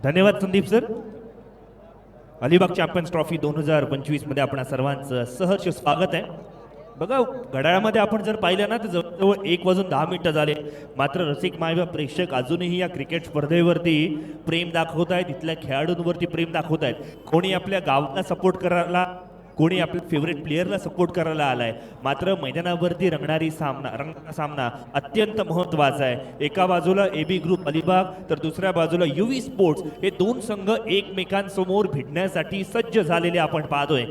धन्यवाद Sandeep sir. Alibag champions trophy 2025 मध्ये आपणा सर्वांचं सहर्ष स्वागत आहे. बघा घड्याळामध्ये आपण जर पाहिलं ना तर जवळजवळ 1:10 झाले. मात्र रसिक मायवा प्रेक्षक अजूनही या क्रिकेट स्पर्धेवरती प्रेम दाखवत आहेत, इथल्या खेळाडूंवरती प्रेम दाखवत आहेत. कोणी आपल्या गावाला सपोर्ट करायला, कोणी आपल्या फेवरेट प्लेयरला सपोर्ट करायला आलाय. मात्र मैदानावरती रंगणारा सामना अत्यंत महत्त्वाचा आहे. एका बाजूला AB ग्रुप अलिबाग तर दुसऱ्या बाजूला UV स्पोर्ट्स, हे दोन संघ एकमेकांसमोर भिडण्यासाठी सज्ज झालेले आपण पाहतोय.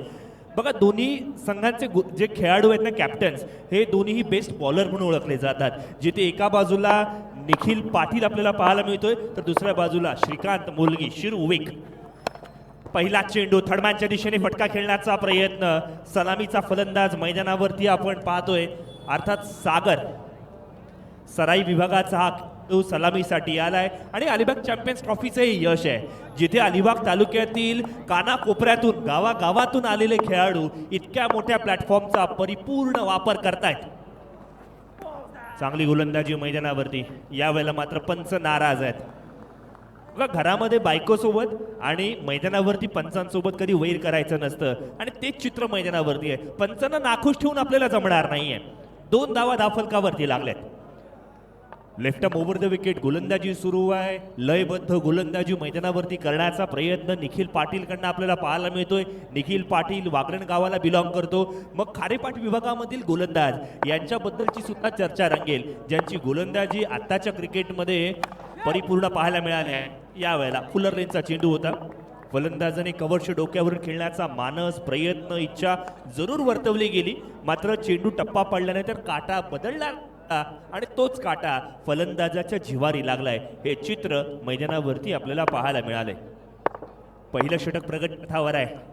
बघा दोन्ही संघांचे जे खेळाडू आहेत ना, कॅप्टन्स, हे दोन्हीही बेस्ट बॉलर म्हणून ओळखले जातात. जिथे एका बाजूला निखिल पाटील आपल्याला पाहायला मिळतोय तर दुसऱ्या बाजूला श्रीकांत मोलगी शिरउविक. पहिला चेंडू थर्डमॅनच्या दिशेने फटका खेळण्याचा प्रयत्न, सलामीचा फलंदाज मैदानावरती आपण पाहतोय, अर्थात सागर. सराई विभागाचा हा खेळाडू सलामीसाठी आलाय आणि अलिबाग चॅम्पियन्स ट्रॉफीचं हे यश आहे, जिथे अलिबाग तालुक्यातील कानाकोपऱ्यातून गावागावातून आलेले खेळाडू इतक्या मोठ्या प्लॅटफॉर्मचा परिपूर्ण वापर करतायत. चांगली गोलंदाजी मैदानावरती. यावेळेला मात्र पंच नाराज आहेत. बघा घरामध्ये बायकोसोबत आणि मैदानावरती पंचांसोबत कधी वैर करायचं नसतं आणि तेच चित्र मैदानावरती आहे. पंचांना नाखुश ठेवून आपल्याला जमणार नाहीये. 2 धावा धाफलकावरती लागल्यात. Left arm over the wicket गोलंदाजी सुरू आहे. लयबद्ध गोलंदाजी मैदानावरती करण्याचा प्रयत्न निखिल पाटीलकडनं आपल्याला पाहायला मिळतोय. निखिल पाटील वागरण गावाला बिलॉंग करतो. मग खारेपाट विभागामधील गोलंदाज यांच्याबद्दलची सुद्धा चर्चा रंगेल, ज्यांची गोलंदाजी आत्ताच्या क्रिकेटमध्ये परिपूर्ण पाहायला मिळाली आहे. यावेळेला फुलर लेनचा चेंडू होता. फलंदाजाने कव्हरच्या डोक्यावरून खेळण्याचा मानस, प्रयत्न, इच्छा जरूर वर्तवली गेली. मात्र चेंडू टप्पा पडल्यानंतर काटा बदलला आणि तोच काटा फलंदाजाच्या जिवारी लागलाय. हे चित्र मैदानावरती आपल्याला पाहायला मिळालंय. पहिलं षटक प्रगती पथावर आहे.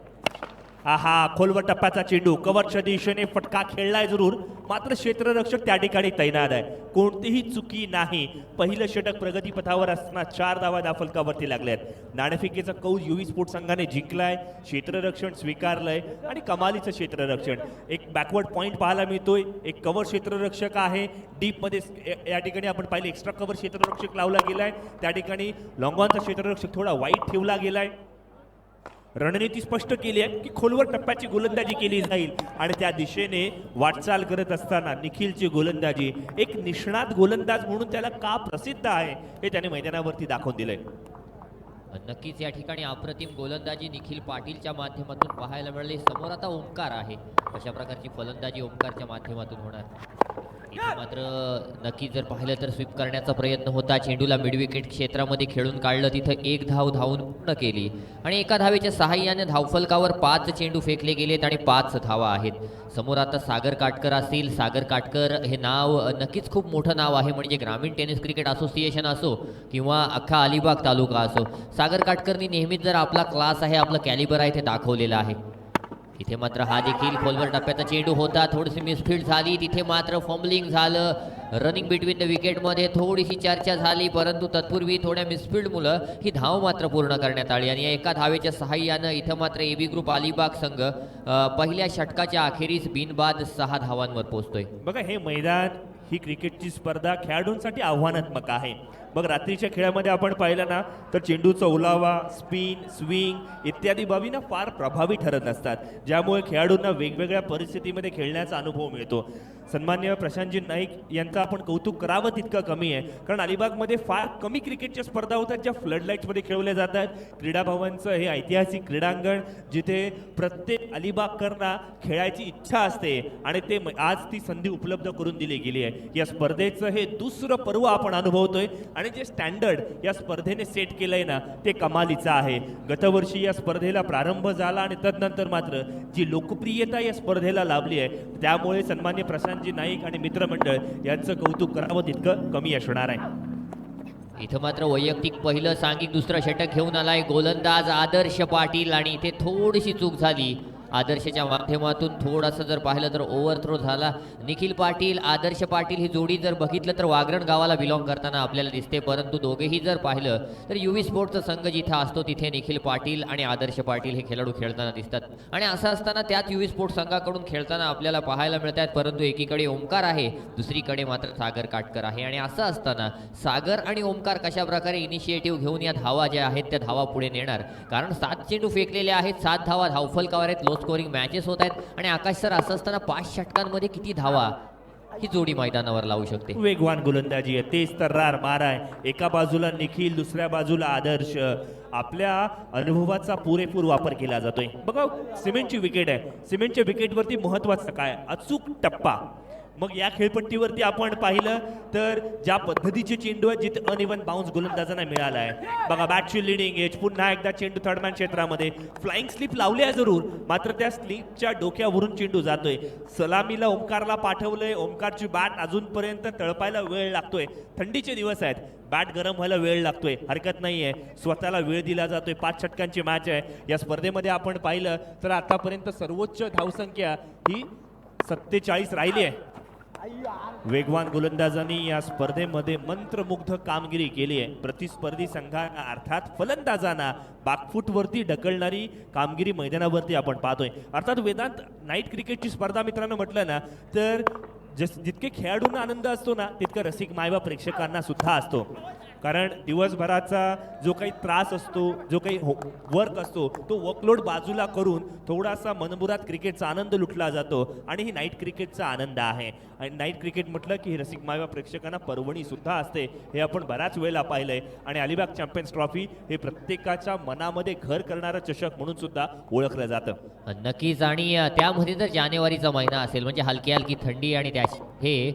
आहा, खोलवर टप्प्याचा चेंडू कव्हरच्या दिशेने फटका खेळलाय जरूर, मात्र क्षेत्ररक्षक त्या ठिकाणी तैनात आहे. कोणतीही चुकी नाही. पहिलं षटक प्रगती पथावर असताना 4 धावा धाफलकावरती लागल्यात. नाणेफेकीचा कौल UV स्पोर्ट्स संघाने जिंकलाय. क्षेत्ररक्षण स्वीकारलंय आणि कमालीचं क्षेत्ररक्षण. एक बॅकवर्ड पॉईंट पाहायला मिळतोय. एक कव्हर क्षेत्ररक्षक आहे डीपमध्ये. या ठिकाणी आपण पाहिलं एक्स्ट्रा कव्हर क्षेत्ररक्षक लावला गेलाय. त्या ठिकाणी लॉंगॉनचा क्षेत्ररक्षक थोडा वाईट ठेवला गेलाय. रणनीती स्पष्ट केली आहे की खोलवर टप्प्याची गोलंदाजी केली जाईल आणि त्या दिशेने वाटचाल करत असताना निखिलची गोलंदाजी, एक निष्णात गोलंदाज म्हणून त्याला का प्रसिद्ध आहे हे त्याने मैदानावरती दाखवून दिलंय. नक्कीच या ठिकाणी अप्रतिम गोलंदाजी निखिल पाटीलच्या माध्यमातून पाहायला मिळाली. समोर आता ओंकार आहे. अशा प्रकारची फलंदाजी ओंकारच्या माध्यमातून होणार. इथे मात्र नक्कीच जर पाहिलं तर स्वीप करण्याचा प्रयत्न होता. चेंडूला मिड विकेट क्षेत्रामध्ये खेळून काढलं. तिथं 1 धाव धावून पूर्ण केली आणि एका धावेच्या सहाय्याने धावफलकावर 5 चेंडू फेकले गेलेत आणि 5 धावा आहेत. समोर आता सागर काटकर असतील. सागर काटकर हे नाव नक्कीच खूप मोठं नाव आहे. म्हणजे ग्रामीण टेनिस क्रिकेट असोसिएशन असो किंवा अख्खा अलिबाग तालुका असो, सागर काटकरनी नेहमीच जर आपला क्लास आहे, आपलं कॅलिबर आहे ते दाखवलेलं आहे. इथे मात्र हा देखील खोलवर टप्प्याचा चेंडू होता. थोडीशी मिसफील्ड झाली. तिथे मात्र फॉम्बलिंग झालं. रनिंग बिटवीन द विकेटमध्ये थोडीशी चर्चा झाली, परंतु तत्पूर्वी थोड्या मिसफील्डमुळं ही धाव मात्र पूर्ण करण्यात आली आणि एका धावेच्या सहाय्यानं इथं मात्र AB ग्रुप अलिबाग संघ पहिल्या षटकाच्या अखेरीस बिनबाद 6 धावांवर पोहोचतोय. बघा हे मैदान, ही क्रिकेटची स्पर्धा खेळाडूंसाठी आव्हानात्मक आहे. मग रात्रीच्या खेळामध्ये आपण पाहिलं ना तर चेंडूचा ओलावा, स्पिन, स्विंग इत्यादी बाबी ना फार प्रभावी ठरत असतात, ज्यामुळे खेळाडूंना वेगवेगळ्या परिस्थितीमध्ये खेळण्याचा अनुभव मिळतो. सन्मान्य प्रशांतजी नाईक यांचं आपण कौतुक करावं तितकं कमी आहे, कारण अलिबागमध्ये फार कमी क्रिकेटच्या स्पर्धा होतात ज्या फ्लड लाईट्समध्ये खेळवल्या जातात. क्रीडा भवनचं हे ऐतिहासिक क्रीडांगण, जिथे प्रत्येक अलिबागकरांना खेळायची इच्छा असते आणि ते आज ती संधी उपलब्ध करून दिली गेली आहे. या स्पर्धेचं हे दुसरं पर्व आपण अनुभवतोय आणि जे स्टँडर्ड या स्पर्धेने सेट केलंय ना ते कमालीचं आहे. गतवर्षी या स्पर्धेला प्रारंभ झाला आणि तदनंतर मात्र जी लोकप्रियता या स्पर्धेला लाभली आहे, त्यामुळे सन्मान्य प्रशांतजी नाईक आणि मित्रमंडळ यांचं कौतुक करावं तितकं कमी असणार आहे. इथं मात्र वैयक्तिक पहिलं सांघिक दुसरं षटक घेऊन आलाय गोलंदाज आदर्श पाटील आणि इथे थोडीशी चूक झाली. आदर्शच्या माध्यमातून थोडंसं जर पाहिलं तर ओव्हरथ्रो झाला. निखिल पाटील आदर्श पाटील ही जोडी जर बघितलं तर वागरण गावाला बिलॉंग करताना आपल्याला दिसते, परंतु दोघेही जर पाहिलं तर युवी स्पोर्टचा संघ जिथे असतो तिथे निखिल पाटील आणि आदर्श पाटील हे खेळाडू खेळताना दिसतात. आणि असं असताना त्यात युवी स्पोर्ट्स संघाकडून खेळताना आपल्याला पाहायला मिळतात, परंतु एकीकडे ओमकार आहे, दुसरीकडे मात्र सागर काटकर आहे. आणि असं असताना सागर आणि ओमकार कशा प्रकारे इनिशिएटिव्ह घेऊन या धावा ज्या आहेत त्या धावा पुढे नेणार, कारण 7 चेंडू फेकलेले आहेत, 7 धावा धावफलकावर आहेत, लो स्कोरिंग मॅचेस होत आहेत. आणि आकाश सर असं असताना 5 षटकांमध्ये किती धावा ही जोडी मैदानावर लावू शकते? वेगवान गोलंदाजी आहे, तेज तर्रार मार आहे. एका बाजूला निखिल, दुसऱ्या बाजूला आदर्श. आपल्या अनुभवाचा पुरेपूर वापर केला जातोय. बघा सिमेंटची विकेट आहे, सिमेंटच्या विकेटवरती महत्वाचं काय, अचूक टप्पा. मग या खेळपट्टीवरती आपण पाहिलं तर ज्या पद्धतीचे चेंडू आहेत जिथे अनइव्हन बाउन्स गोलंदाजांना मिळाला आहे. बघा बॅटची लिडिंग एज, पुन्हा एकदा चेंडू थर्डमॅन क्षेत्रामध्ये फ्लाइंग स्लिप लावली आहे जरूर, मात्र त्या स्लिपच्या डोक्यावरून चेंडू जातोय. सलामीला ओमकारला पाठवलंय, ओमकारची बॅट अजूनपर्यंत तळपायला वेळ लागतोय. थंडीचे दिवस आहेत, बॅट गरम व्हायला वेळ लागतोय, हरकत नाहीये, स्वतःला वेळ दिला जातोय. 5 षटकांची मॅच आहे. या स्पर्धेमध्ये आपण पाहिलं तर आतापर्यंत सर्वोच्च धावसंख्या ही 47 राहिली आहे. वेगवान गोलंदाजांनी या स्पर्धेमध्ये मंत्रमुग्ध कामगिरी केली आहे. प्रतिस्पर्धी संघांना अर्थात फलंदाजांना बॅकफूटवरती ढकलणारी कामगिरी मैदानावरती आपण पाहतोय. अर्थात वेदांत नाईट क्रिकेटची स्पर्धा मित्रांनो म्हटलं ना तर जितके खेळाडूंना आनंद असतो ना तितका रसिक मायबा प्रेक्षकांना सुद्धा असतो. कारण दिवसभराचा जो काही त्रास असतो, जो काही वर्क असतो, तो वर्कलोड बाजूला करून थोडासा मनमुराद क्रिकेटचा आनंद लुटला जातो. आणि ही नाईट क्रिकेटचा आनंद आहे. आणि नाईट क्रिकेट म्हटलं की रसिक मायबा प्रेक्षकांना पर्वणी सुद्धा असते, हे आपण बऱ्याच वेळेला पाहिलंय. आणि अलिबाग चॅम्पियन्स ट्रॉफी हे प्रत्येकाच्या मनामध्ये घर करणारं चषक म्हणून सुद्धा ओळखलं जातं. नक्कीच. आणि त्यामध्ये जर जानेवारीचा महिना असेल म्हणजे हलकी हलकी थंडी आणि त्या हे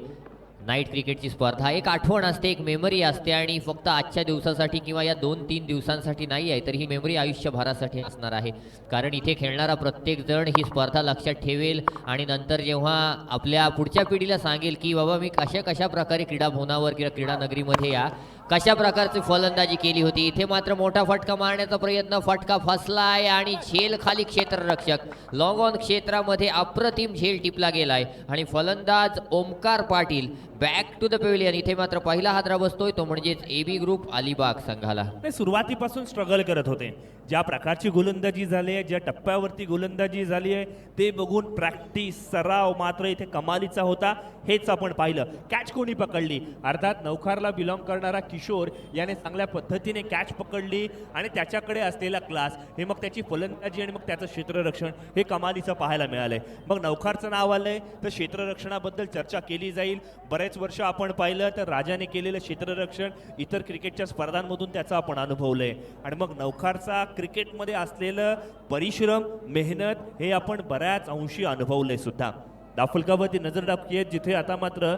नाईट क्रिकेटची स्पर्धा एक आठवण असते, एक मेमरी असते. आणि फक्त आजच्या दिवसासाठी किंवा या 2-3 दिवसांसाठी नाही आहे, तर ही मेमरी आयुष्यभरासाठी असणार आहे. कारण इथे खेळणारा प्रत्येक जण ही स्पर्धा लक्षात ठेवेल आणि नंतर जेव्हा आपल्या पुढच्या पिढीला सांगेल की बाबा मी कशा प्रकारे क्रीडा भवनावर किंवा क्रीडा नगरीमध्ये या कशा प्रकारची फलंदाजी केली होती. इथे मात्र मोठा फटका मारण्याचा प्रयत्न, फटका फसलाय आणि झेल खाली क्षेत्ररक्षक लॉंग ऑन क्षेत्रामध्ये अप्रतिम झेल टिपला गेलाय. आणि फलंदाज Omkar Patil back to the pavilion. इथे मात्र पहिला हादरा बसतोय तो म्हणजेच AB ग्रुप अलिबाग संघाला. ते सुरुवातीपासून स्ट्रगल करत होते. ज्या प्रकारची गोलंदाजी झाली आहे, ज्या टप्प्यावरती गोलंदाजी झाली आहे ते बघून प्रॅक्टिस सराव मात्र इथे कमालीचा होता. हेच आपण पाहिलं. कॅच कोणी पकडली, अर्थात नौखारला बिलॉंग करणारा किशोर याने चांगल्या पद्धतीने कॅच पकडली आणि त्याच्याकडे असलेला क्लास, हे मग त्याची फलंदाजी आणि मग त्याचं क्षेत्ररक्षण हे कमालीचं पाहायला मिळालंय. मग नौखारचं नाव आलंय तर क्षेत्ररक्षणाबद्दल चर्चा केली जाईल. बरेच वर्ष आपण पाहिलं तर राजाने केलेलं क्षेत्ररक्षण इतर क्रिकेटच्या स्पर्धांमधून त्याचा आपण अनुभवलंय. आणि मग नौखारचा क्रिकेटमध्ये असलेलं परिश्रम, मेहनत हे आपण बऱ्याच अंशी अनुभवलंय सुद्धा. धावफलकावरती नजर टाकूया जिथे आता मात्र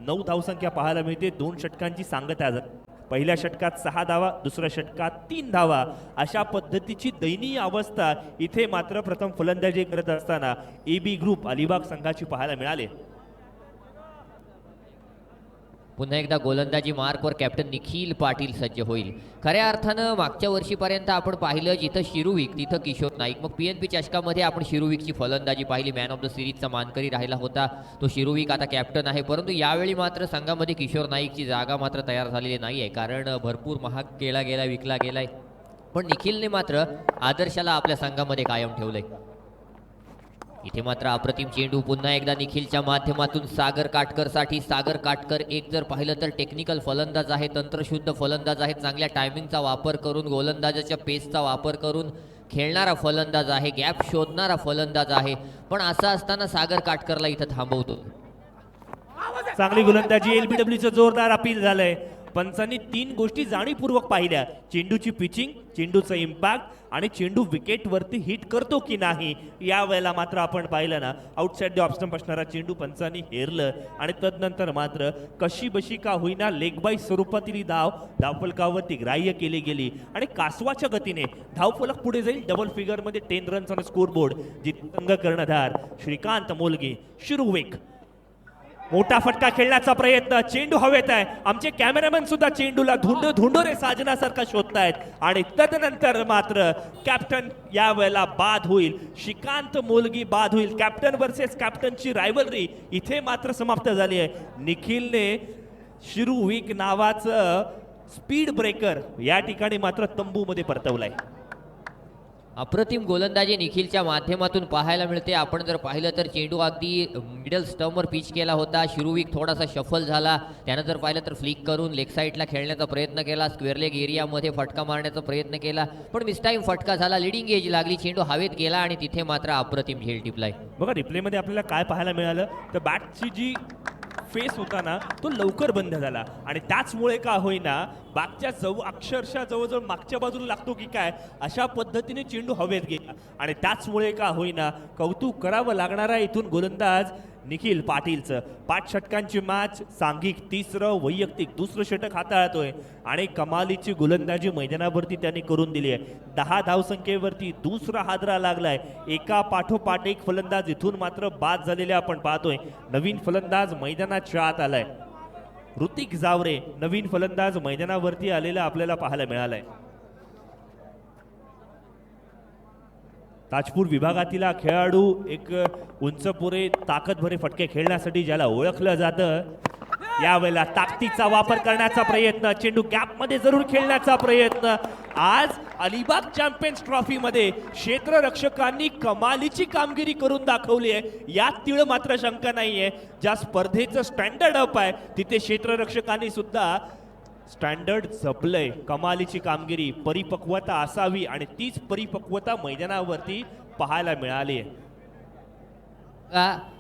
9 धावसंख्या पाहायला मिळते. 2 षटकांची सांगता. पहिल्या षटकात 6 धावा, दुसऱ्या षटकात 3 धावा, अशा पद्धतीची दयनीय अवस्था इथे मात्र प्रथम फलंदाजी करत असताना AB ग्रुप अलिबाग संघाची पाहायला मिळाले. पुन्हा एकदा गोलंदाजी मार्कवर कॅप्टन निखिल पाटील सज्ज होईल. खऱ्या अर्थानं मागच्या वर्षीपर्यंत आपण पाहिलं जिथं शिरुविक तिथं किशोर नाईक. मग PNP चषकामध्ये आपण शिरुविकची फलंदाजी पाहिली. मॅन ऑफ द सिरीजचा मानकरी राहिला होता तो शिरुविक, आता कॅप्टन आहे. परंतु यावेळी मात्र संघामध्ये किशोर नाईकची जागा मात्र तयार झालेली नाही आहे, कारण भरपूर महाग केला गेला, विकला गेलाय. पण निखिलने मात्र आदर्शाला आपल्या संघामध्ये कायम ठेवलंय. इथे मात्र अप्रतिम चेंडू पुन्हा एकदा निखिलच्या माध्यमातून सागर काटकरसाठी. सागर काटकर एक जर पाहिलं तर टेक्निकल फलंदाज आहे, तंत्रशुद्ध फलंदाज आहे, चांगल्या टायमिंगचा वापर करून, गोलंदाजाच्या पेसचा वापर करून खेळणारा फलंदाज आहे, गॅप शोधणारा फलंदाज आहे. पण असं असताना सागर काटकरला इथं थांबवतो. चांगली गोलंदाजी. LBWचं जोरदार अपील झालंय. पंचांनी 3 गोष्टी जाणीवपूर्वक पाहिल्या: चेंडूची पिचिंग, चेंडूचा इम्पॅक्ट आणि चेंडू विकेटवरती हिट करतो की नाही. या वेळेला मात्र आपण पाहिलं ना आउटसाइड द ऑफ स्टंप असणारा चेंडू पंचांनी हेरलं आणि तदनंतर मात्र कशी बशी का होईना लेग बाय स्वरूपातील धावफलकावरती ग्राह्य केली गेली आणि कासवाच्या गतीने धावफलक पुढे जाईल. डबल फिगरमध्ये 10 रन्स ऑन स्कोर बोर्ड. जितंग कर्णधार श्रीकांत मोलगे शिरुविक. मोठा फटका खेळण्याचा प्रयत्न, चेंडू हवेत आहे. आमचे कॅमेरामॅन सुद्धा चेंडूला धुंडोरे साजण्यासारखा शोधतायत आणि तदनंतर मात्र कॅप्टन यावेळेला बाद होईल. श्रीकांत मोलगी बाद होईल. कॅप्टन वर्सेस कॅप्टनची रायव्हलरी इथे मात्र समाप्त झाली आहे. निखिलने शिरुविक नावाचं स्पीड ब्रेकर या ठिकाणी मात्र तंबूमध्ये परतवलाय. अप्रतिम गोलंदाजी निखिलच्या माध्यमातून पाहायला मिळते. आपण जर पाहिलं तर चेंडू अगदी मिडल स्टंपवर पिच केला होता. शिरुविक थोडासा शफल झाला. त्यानं जर पाहिलं तर फ्लिक करून लेग साईडला खेळण्याचा प्रयत्न केला. स्क्वेअर लेग एरियामध्ये फटका मारण्याचा प्रयत्न केला, पण मिसटाईम फटका झाला. लिडिंग एज लागली, चेंडू हवेत गेला आणि तिथे मात्र अप्रतिम झेल टिपलाय. बघा रिप्लेमध्ये आपल्याला काय पाहायला मिळालं तर बॅटची जी फेस होता ना तो लवकर बंद झाला आणि त्याचमुळे का होईना बागच्या अक्षरशः जवळजवळ मागच्या बाजूला लागतो की काय अशा पद्धतीने चेंडू हवेत गेला आणि त्याचमुळे का होईना कौतुक करावं लागणारा इथून गोलंदाज निखिल पाटीलचं. 5 षटकांची मॅच, सांघिक 3रं, वैयक्तिक 2रं षटक हाताळतोय आणि कमालीची गोलंदाजी मैदानावरती त्यांनी करून दिली आहे. 10 धावसंख्येवरती 2रा हादरा लागलाय. एका पाठोपाठ एक फलंदाज इथून मात्र बाद झालेले आपण पाहतोय. नवीन फलंदाज मैदानाच्या आत आलाय. ऋतिक जावरे नवीन फलंदाज मैदानावरती आलेला आपल्याला पाहायला मिळालाय. ताजपूर विभागातील खेळाडू एक उंचपुरे ताकदभरे फटके खेळण्यासाठी ज्याला ओळखलं जातं, यावेळेला ताकदीचा वापर करण्याचा प्रयत्न, चेंडू गॅपमध्ये जरूर खेळण्याचा प्रयत्न. आज अलिबाग चॅम्पियन्स ट्रॉफीमध्ये क्षेत्ररक्षकांनी कमालीची कामगिरी करून दाखवली आहे, यात तीळ मात्र शंका नाहीये. ज्या स्पर्धेचं स्टँडर्ड अप आहे तिथे क्षेत्ररक्षकांनी सुद्धा स्टँडर्ड जपलंय. कमालीची कामगिरी, परिपक्वता असावी आणि तीच परिपक्वता मैदानावरती पाहायला मिळाली आहे.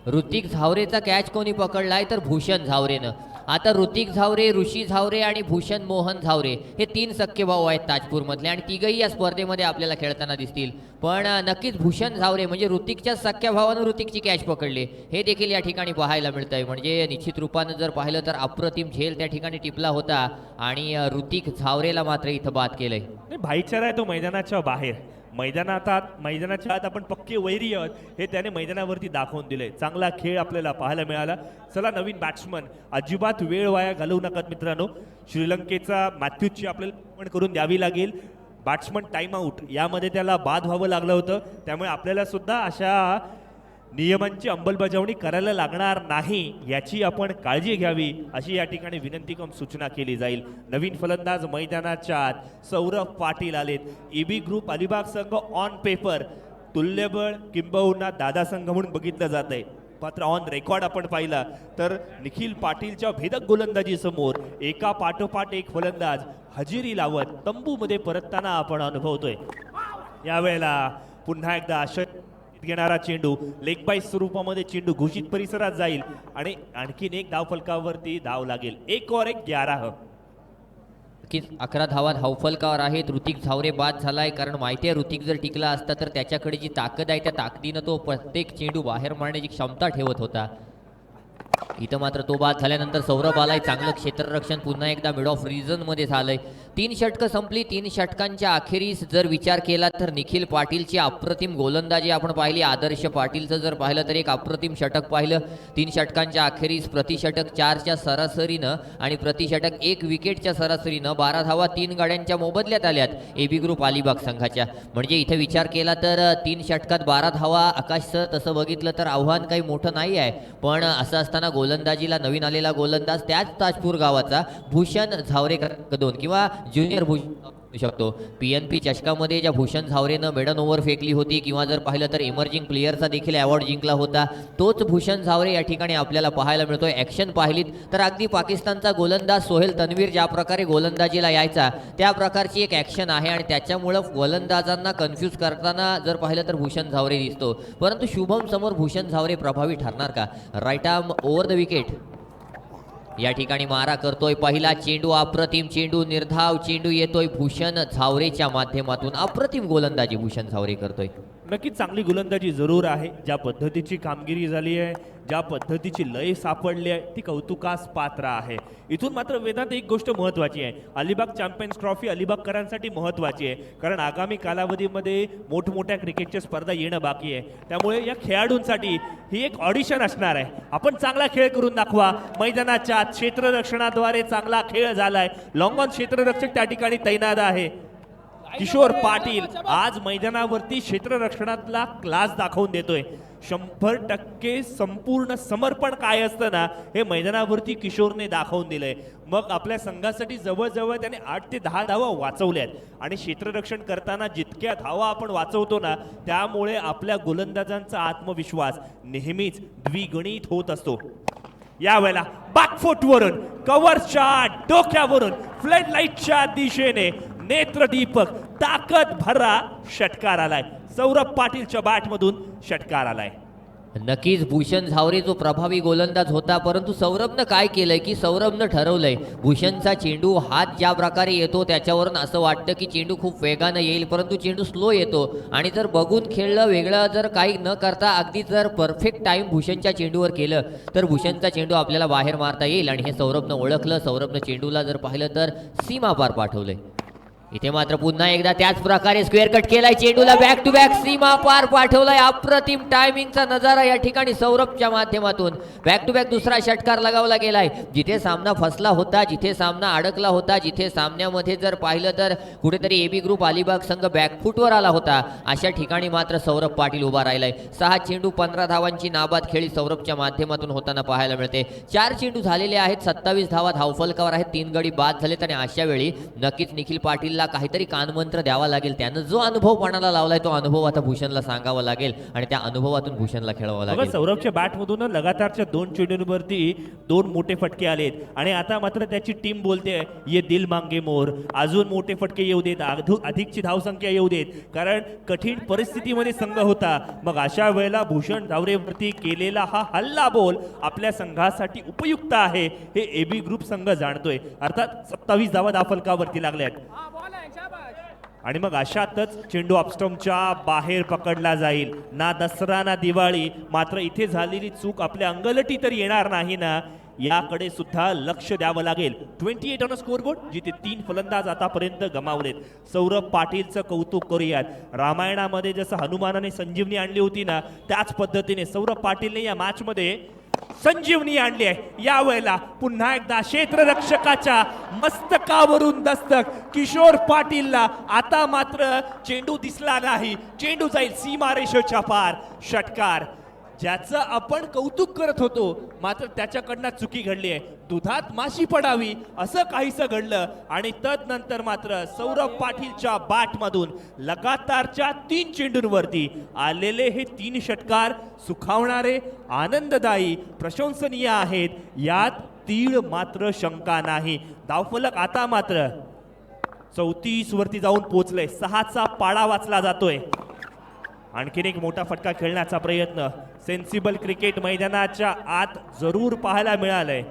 ऋतिक झावरेचा कॅच कोणी पकडलाय तर भूषण झावरेनं. आता ऋतिक झावरे, ऋषी झावरे आणि भूषण मोहन झावरे हे 3 सख्खे भाऊ आहेत ताजपूरमधले आणि तिघही या स्पर्धेमध्ये आपल्याला खेळताना दिसतील. पण नक्कीच भूषण झावरे म्हणजे ऋतिकच्या सख्ख्या भावानं ऋतिकची कॅच पकडली हे देखील या ठिकाणी पाहायला मिळतंय. म्हणजे निश्चित रूपानं जर पाहिलं तर अप्रतिम झेल त्या ठिकाणी टिपला होता आणि ऋतिक झावरेला मात्र इथं बाद केलंय. भाईचारा आहे तो मैदानाच्या बाहेर. मैदानाच्या आत आपण पक्के वैरी आहोत हे त्याने मैदानावरती दाखवून दिले. चांगला खेळ आपल्याला पाहायला मिळाला. चला नवीन बॅट्समन, अजिबात वेळ वाया घालवू नका मित्रांनो. श्रीलंकेचा मॅथ्यूजची आपल्याला पण करून द्यावी लागेल. बॅट्समन टाइम आउट यामध्ये त्याला बाद व्हावं लागलं होतं, त्यामुळे आपल्याला सुद्धा अशा नियमांची अंमलबजावणी करायला लागणार नाही याची आपण काळजी घ्यावी अशी या ठिकाणी विनंती कम सूचना केली जाईल. नवीन फलंदाज मैदानाच्या आत सौरभ पाटील आलेत. ईबी ग्रुप अलिबाग संघ ऑन पेपर तुल्यबळ किंबहुना दादा संघ म्हणून बघितलं जात आहे, मात्र ऑन रेकॉर्ड आपण पाहिला तर निखिल पाटीलच्या भेदक गोलंदाजी समोर एका पाठोपाठ एक फलंदाज हजेरी लावत तंबूमध्ये परतताना आपण अनुभवतोय. यावेळेला पुन्हा एकदा घेणारा चेंडू लेग बाय स्वरूपामध्ये चेंडू घोषित परिसरात जाईल आणि आणखीन एक धावफलकावरती धाव लागेल. 1 और 1 11. 11 धावा धावफलकावर आहेत. ऋतिक झावरे बाद झालाय कारण माहिती आहे ऋतिक जर टिकला असता तर त्याच्याकडे जी ताकद आहे त्या ताकदीनं तो प्रत्येक चेंडू बाहेर मारण्याची क्षमता ठेवत होता. इथं मात्र तो बाद झाल्यानंतर सौरभ आलाय. चांगलं क्षेत्ररक्षण पुन्हा एकदा मिड ऑफ रिजन मध्ये झालंय. 3 षटकं संपली. 3 षटकांच्या अखेरीस जर विचार केला तर निखिल पाटीलची अप्रतिम गोलंदाजी आपण पाहिली. आदर्श पाटीलचं जर पाहिलं तर एक अप्रतिम षटक पाहिलं. 3 षटकांच्या अखेरीस प्रतिषटक 4च्या सरासरीनं आणि प्रतिषटक 1 विकेटच्या सरासरीनं 12 धावा 3 गाड्यांच्या मोबदल्यात आल्यात एबी ग्रुप अलिबाग संघाच्या. म्हणजे इथे विचार केला तर 3 षटकात 12 धावा. आकाश सर तसं बघितलं तर आव्हान काही मोठं नाही आहे, पण असं असताना गोलंदाजीला नवीन आलेला गोलंदाज त्याच ताजपूर गावाचा भूषण झावरे कदोन किंवा ज्युनियर भूषण शकतो. पीएनपी चषकामध्ये ज्या भूषण झावरेनं मेडन ओव्हर फेकली होती किंवा जर पाहिलं तर इमर्जिंग प्लेयरचा देखील अवॉर्ड जिंकला होता, तोच भूषण झावरे या ठिकाणी आपल्याला पाहायला मिळतोय. ॲक्शन पाहिलीत तर अगदी पाकिस्तानचा गोलंदाज सोहेल तन्वीर ज्या प्रकारे गोलंदाजीला यायचा त्या प्रकारची एक ॲक्शन आहे आणि त्याच्यामुळं गोलंदाजांना कन्फ्यूज करताना जर पाहिलं तर भूषण झावरे दिसतो. परंतु शुभम समोर भूषण झावरे प्रभावी ठरणार का? Right arm over the wicket या ठिकाणी मारा करतोय. पहिला चेंडू अप्रतिम चेंडू, निर्धाव चेंडू येतोय भूषण झावरेच्या माध्यमातून. अप्रतिम गोलंदाजी भूषण झावरे करतोय. नक्कीच चांगली गोलंदाजी जरूर आहे. ज्या पद्धतीची कामगिरी झाली आहे, ज्या पद्धतीची लय सापडली आहे ती कौतुकास पात्र आहे. इथून मात्र वेदांत एक गोष्ट महत्त्वाची आहे, अलिबाग चॅम्पियन्स ट्रॉफी अलिबागकरांसाठी महत्त्वाची आहे, कारण आगामी कालावधीमध्ये मोठमोठ्या क्रिकेटच्या स्पर्धा येणं बाकी आहे. त्यामुळे या खेळाडूंसाठी ही एक ऑडिशन असणार आहे. आपण चांगला खेळ करून दाखवा. मैदानाच्या आत क्षेत्ररक्षणाद्वारे चांगला खेळ झालाय. लॉंग ऑन क्षेत्ररक्षक त्या ठिकाणी तैनात आहे. किशोर पाटील आज मैदानावरती क्षेत्ररक्षणातला क्लास दाखवून देतोय. 100% संपूर्ण समर्पण काय असतं ना, हे मैदानावरती किशोरने दाखवून दिलंय. मग आपल्या संघासाठी जवळजवळ त्याने 8 ते 10 धावा वाचवल्यात आणि क्षेत्ररक्षण करताना जितक्या धावा आपण वाचवतो ना, त्यामुळे आपल्या गोलंदाजांचा आत्मविश्वास नेहमीच द्विगुणित होत असतो. यावेळेला बॅकफुटवरून कव्हरच्या डोक्यावरून फ्लड लाईटच्या दिशेने नेत्रदीपक ताकद भरा षटकार आलाय. सौरभ पाटीलच्या बॅटमधून षटकार आलाय. नक्कीच भूषण झावरे जो प्रभावी गोलंदाज होता, परंतु सौरभनं काय केलंय की सौरभनं ठरवलंय भूषणचा चेंडू हात ज्या प्रकारे येतो त्याच्यावरून असं वाटतं की चेंडू खूप वेगानं येईल, परंतु चेंडू स्लो येतो. आणि जर बघून खेळलं वेगळं जर काही न करता अगदी जर परफेक्ट टाइम भूषणच्या चेंडूवर केलं तर भूषणचा चेंडू आपल्याला बाहेर मारता येईल. आणि हे सौरभनं ओळखलं. सौरभनं चेंडूला जर पाहिलं तर सीमा पार पाठवलंय. इथे मात्र पुन्हा एकदा त्याच प्रकारे स्क्वेअर कट केलाय. चेंडूला बॅक टू बॅक सीमा पार पाठवलाय. अप्रतिम टायमिंगचा नजारा या ठिकाणी सौरभच्या माध्यमातून बॅक टू बॅक दुसरा षटकार लगावला गेलाय. जिथे सामना फसला होता, जिथे सामना अडकला होता, जिथे सामन्यामध्ये जर पाहिलं तर कुठेतरी एबी ग्रुप अलिबाग संघ बॅकफुटवर आला होता, अशा ठिकाणी मात्र सौरभ पाटील उभा राहिलाय. 6 चेंडू 15 धावांची नाबाद खेळी सौरभच्या माध्यमातून होताना पाहायला मिळते. 4 चेंडू झालेले आहेत, 27 धावा धावफलकावर आहेत, 3 गडी बाद झालेत. आणि अशा वेळी नक्कीच निखिल पाटील काहीतरी कानमंत्र द्यावा लागेल. त्यानं जो अनुभव पणाला लावलाय तो अनुभव आता भूषणला सांगावा लागेल आणि त्या अनुभवातून भूषणला खेळावं लागेल. सौरभच्या बॅटमधून लगातारच्या 2 चेंडूंवरती 2 मोठे फटके आलेत आणि आता मात्र त्याची टीम बोलते ये दिल मांगे मोर, अजून मोठे फटके येऊ देत, अधिकची धावसंख्या येऊ देत, कारण कठीण परिस्थितीमध्ये संघ होता. मग अशा वेळेला भूषण झावरेवरती केलेला हा हल्ला बोल आपल्या संघासाठी उपयुक्त आहे हे एबी ग्रुप संघ जाणतोय. अर्थात 27 धावा धावफलकावरती लागल्यात आणि मग अशातच चेंडू ऑफस्टंपच्या बाहेर पकडला जाईल. ना दसरा ना दिवाळी, मात्र इथे झालेली चूक आपल्या अंगलटी तर येणार नाही ना, याकडे सुद्धा लक्ष द्यावं लागेल. 28 ऑन स्कोरबोर्ड, जिथे 3 फलंदाज आतापर्यंत गमावलेत. सौरभ पाटीलचं कौतुक करूयात. रामायणामध्ये जसं हनुमानाने संजीवनी आणली होती ना, त्याच पद्धतीने सौरभ पाटीलने या मॅचमध्ये संजीवनी आणली आहे. यावेळेला पुन्हा एकदा क्षेत्ररक्षकाच्या मस्तकावरून दस्तक किशोर पाटीलला. आता मात्र चेंडू दिसला नाही, चेंडू जाईल सीमारेषेच्या पार. षटकार ज्याचं आपण कौतुक करत होतो, मात्र त्याच्याकडनं चुकी घडली आहे. दुधात माशी पडावी असं काहीसं घडलं आणि तदनंतर मात्र सौरभ पाटीलच्या बॅटमधून लगातारच्या 3 चेंडूंवरती आलेले हे 3 षटकार सुखावणारे, आनंददायी, प्रशंसनीय आहेत. यात तीळ मात्र शंका नाही. धावफलक आता मात्र 34 वरती जाऊन पोहोचले. 6चा पाडा वाचला जातोय. आणखीन एक मोठा फटका खेळण्याचा प्रयत्न सेन्सिबल क्रिकेट मैदानाच्या आत जरूर पाहायला मिळालंय.